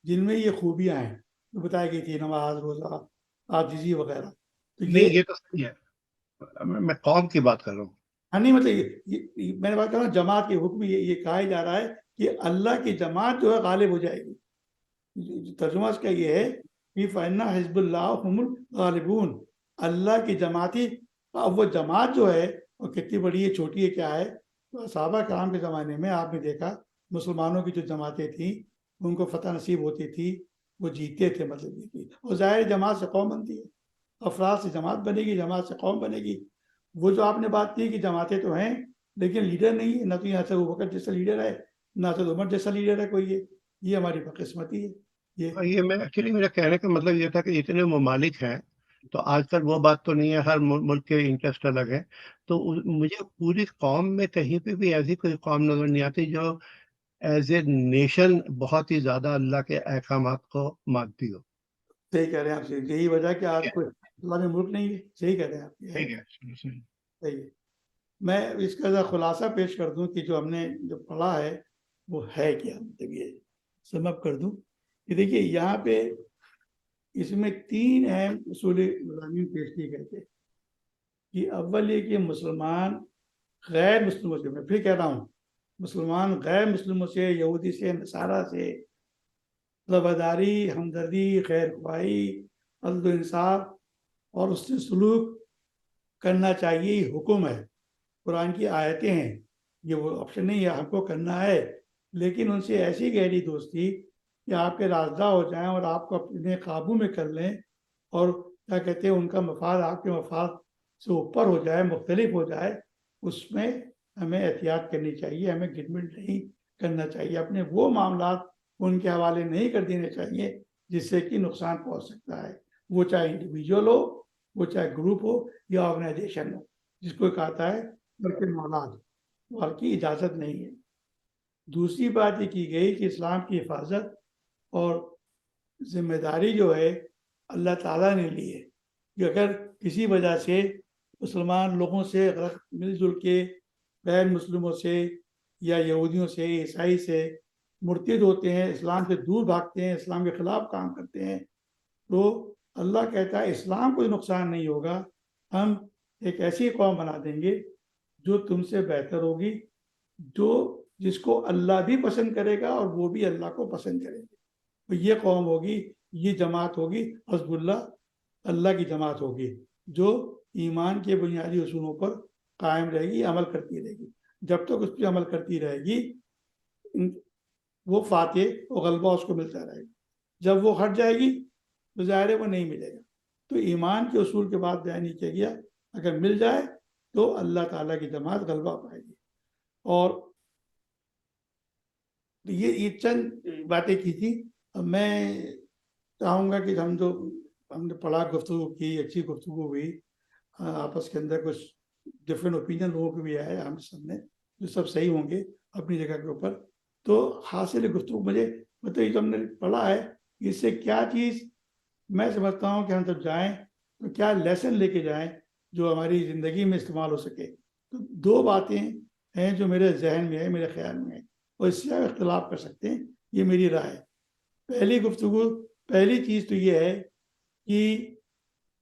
جن میں یہ خوبیاں ہیں جو بتائی گئی تھی، نماز، روزہ، عاجزی وغیرہ. تو یہ تو صحیح ہے، میں قوم کی بات کر رہا ہوں. نہیں مطلب میں نے بات کر رہا ہوں جماعت کے حکم یہ کہا جا رہا ہے کہ اللہ کی جماعت جو ہے غالب ہو جائے گی. ترجمہ اس کا یہ ہے کہ فَإِنَّ حِزْبَ اللَّهِ هُمُ الْغَالِبُونَ. اللہ کی جماعتی، اب وہ جماعت جو ہے وہ کتنی بڑی ہے چھوٹی ہے کیا ہے؟ تو صحابہ کرام کے زمانے میں آپ نے دیکھا مسلمانوں کی جو جماعتیں تھیں ان کو فتح نصیب ہوتی تھی، وہ جیتے تھے. مطلب یہ کہ اور ظاہر جماعت سے قوم بنتی ہے، افراد سے جماعت بنے گی، جماعت سے قوم بنے گی. وہ جو آپ نے بات کی کہ جماعتیں تو ہیں لیکن لیڈر نہیں ہے، نہ تو یہاں سے ابو بکر جیسا لیڈر ہے نہ تو عمر جیسا لیڈر ہے کوئی. یہ ہماری بدقسمتی ہے. یہ میں ایکچولی میرا کہنے کا مطلب یہ تھا کہ اتنے ممالک ہیں تو آج کل وہ بات تو نہیں ہے، ہر ملک کے انٹرسٹ الگ ہے. تو مجھے پوری قوم میں کہیں پہ بھی ایسی کوئی قوم نظر نہیں آتی جو ایز اے نیشن بہت ہی زیادہ اللہ کے احکامات کو مانتی ہو. صحیح کہہ رہے ہیں آپ سے، یہی وجہ کہ آپ کو اللہ میں ملک نہیں ہے. صحیح کہہ رہے ہیں آپ. صحیح ہے. میں اس کا ذرا خلاصہ پیش کر دوں کہ جو ہم نے جو پڑھا ہے وہ ہے کیا. مطلب یہ سم اپ کر دوں کہ دیکھیے یہاں پہ اس میں 3 اہم اصول مضامین پیش کیے گئے تھے کہ اول یہ کہ مسلمان غیر مسلموں سے، میں پھر کہہ رہا ہوں، مسلمان غیر مسلموں سے، یہودی سے، نصارہ سے رواداری، ہمدردی، خیر خواہی، عدل و انصاف اور اس سے سلوک کرنا چاہیے. یہ حکم ہے، قرآن کی آیتیں ہیں، یہ وہ آپشن نہیں ہے، ہم کو کرنا ہے. لیکن ان سے ایسی گہری دوستی کہ آپ کے رازدہ ہو جائیں اور آپ کو اپنے قابو میں کر لیں، اور کیا کہتے ہیں ان کا مفاد آپ کے مفاد سے اوپر ہو جائے، مختلف ہو جائے. اس میں ہمیں احتیاط کرنی چاہیے، ہمیں گڈمنٹ نہیں کرنا چاہیے، اپنے وہ معاملات ان کے حوالے نہیں کر دینے چاہیے جس سے کہ نقصان پہنچ سکتا ہے. وہ چاہے انڈیویجول ہو، وہ چاہے گروپ ہو یا آرگنائزیشن ہو، جس کو کہتا ہے بلکہ مولاد اور کی اجازت نہیں ہے. دوسری بات یہ کی گئی کہ اسلام کی حفاظت اور ذمہ داری جو ہے اللہ تعالیٰ نے لی ہے کہ اگر کسی وجہ سے مسلمان لوگوں سے مل جل کے غیر مسلموں سے یا یہودیوں سے، عیسائی سے مرتد ہوتے ہیں، اسلام سے دور بھاگتے ہیں، اسلام کے خلاف کام کرتے ہیں، تو اللہ کہتا ہے اسلام کوئی نقصان نہیں ہوگا، ہم ایک ایسی قوم بنا دیں گے جو تم سے بہتر ہوگی، جس کو اللہ بھی پسند کرے گا اور وہ بھی اللہ کو پسند کرے گا. تو یہ قوم ہوگی، یہ جماعت ہوگی حزب اللہ، اللہ کی جماعت ہوگی جو ایمان کے بنیادی اصولوں پر قائم رہے گی، عمل کرتی رہے گی. جب تک اس پہ عمل کرتی رہے گی وہ فاتح و غلبہ اس کو ملتا رہے گا. جب وہ ہٹ جائے گی تو ظاہر ہے وہ نہیں ملے گا. تو ایمان کے اصول کے بعد بیان نہیں کیا گیا، اگر مل جائے تو اللہ تعالیٰ کی جماعت غلبہ پائے گی. اور یہ چند باتیں کی تھی. اب میں چاہوں گا کہ ہم نے پڑھا، گفتگو کی، اچھی گفتگو ہوئی، آپس کے اندر کچھ ڈفرینٹ اوپینین لوگوں کے بھی آئے ہم سب نے، جو سب صحیح ہوں گے اپنی جگہ کے اوپر. تو حاصل گفتگو مجھے مطلب یہ جو ہم نے پڑھا ہے اس سے کیا چیز میں سمجھتا ہوں کہ ہم جب جائیں تو کیا لیسن لے کے جائیں جو ہماری زندگی میں استعمال ہو سکے. تو 2 باتیں ہیں جو میرے ذہن میں ہے، میرے خیال میں ہے، اور اس سے آپ اختلاف کر سکتے ہیں، یہ میری رائے ہے. پہلی چیز تو یہ ہے کہ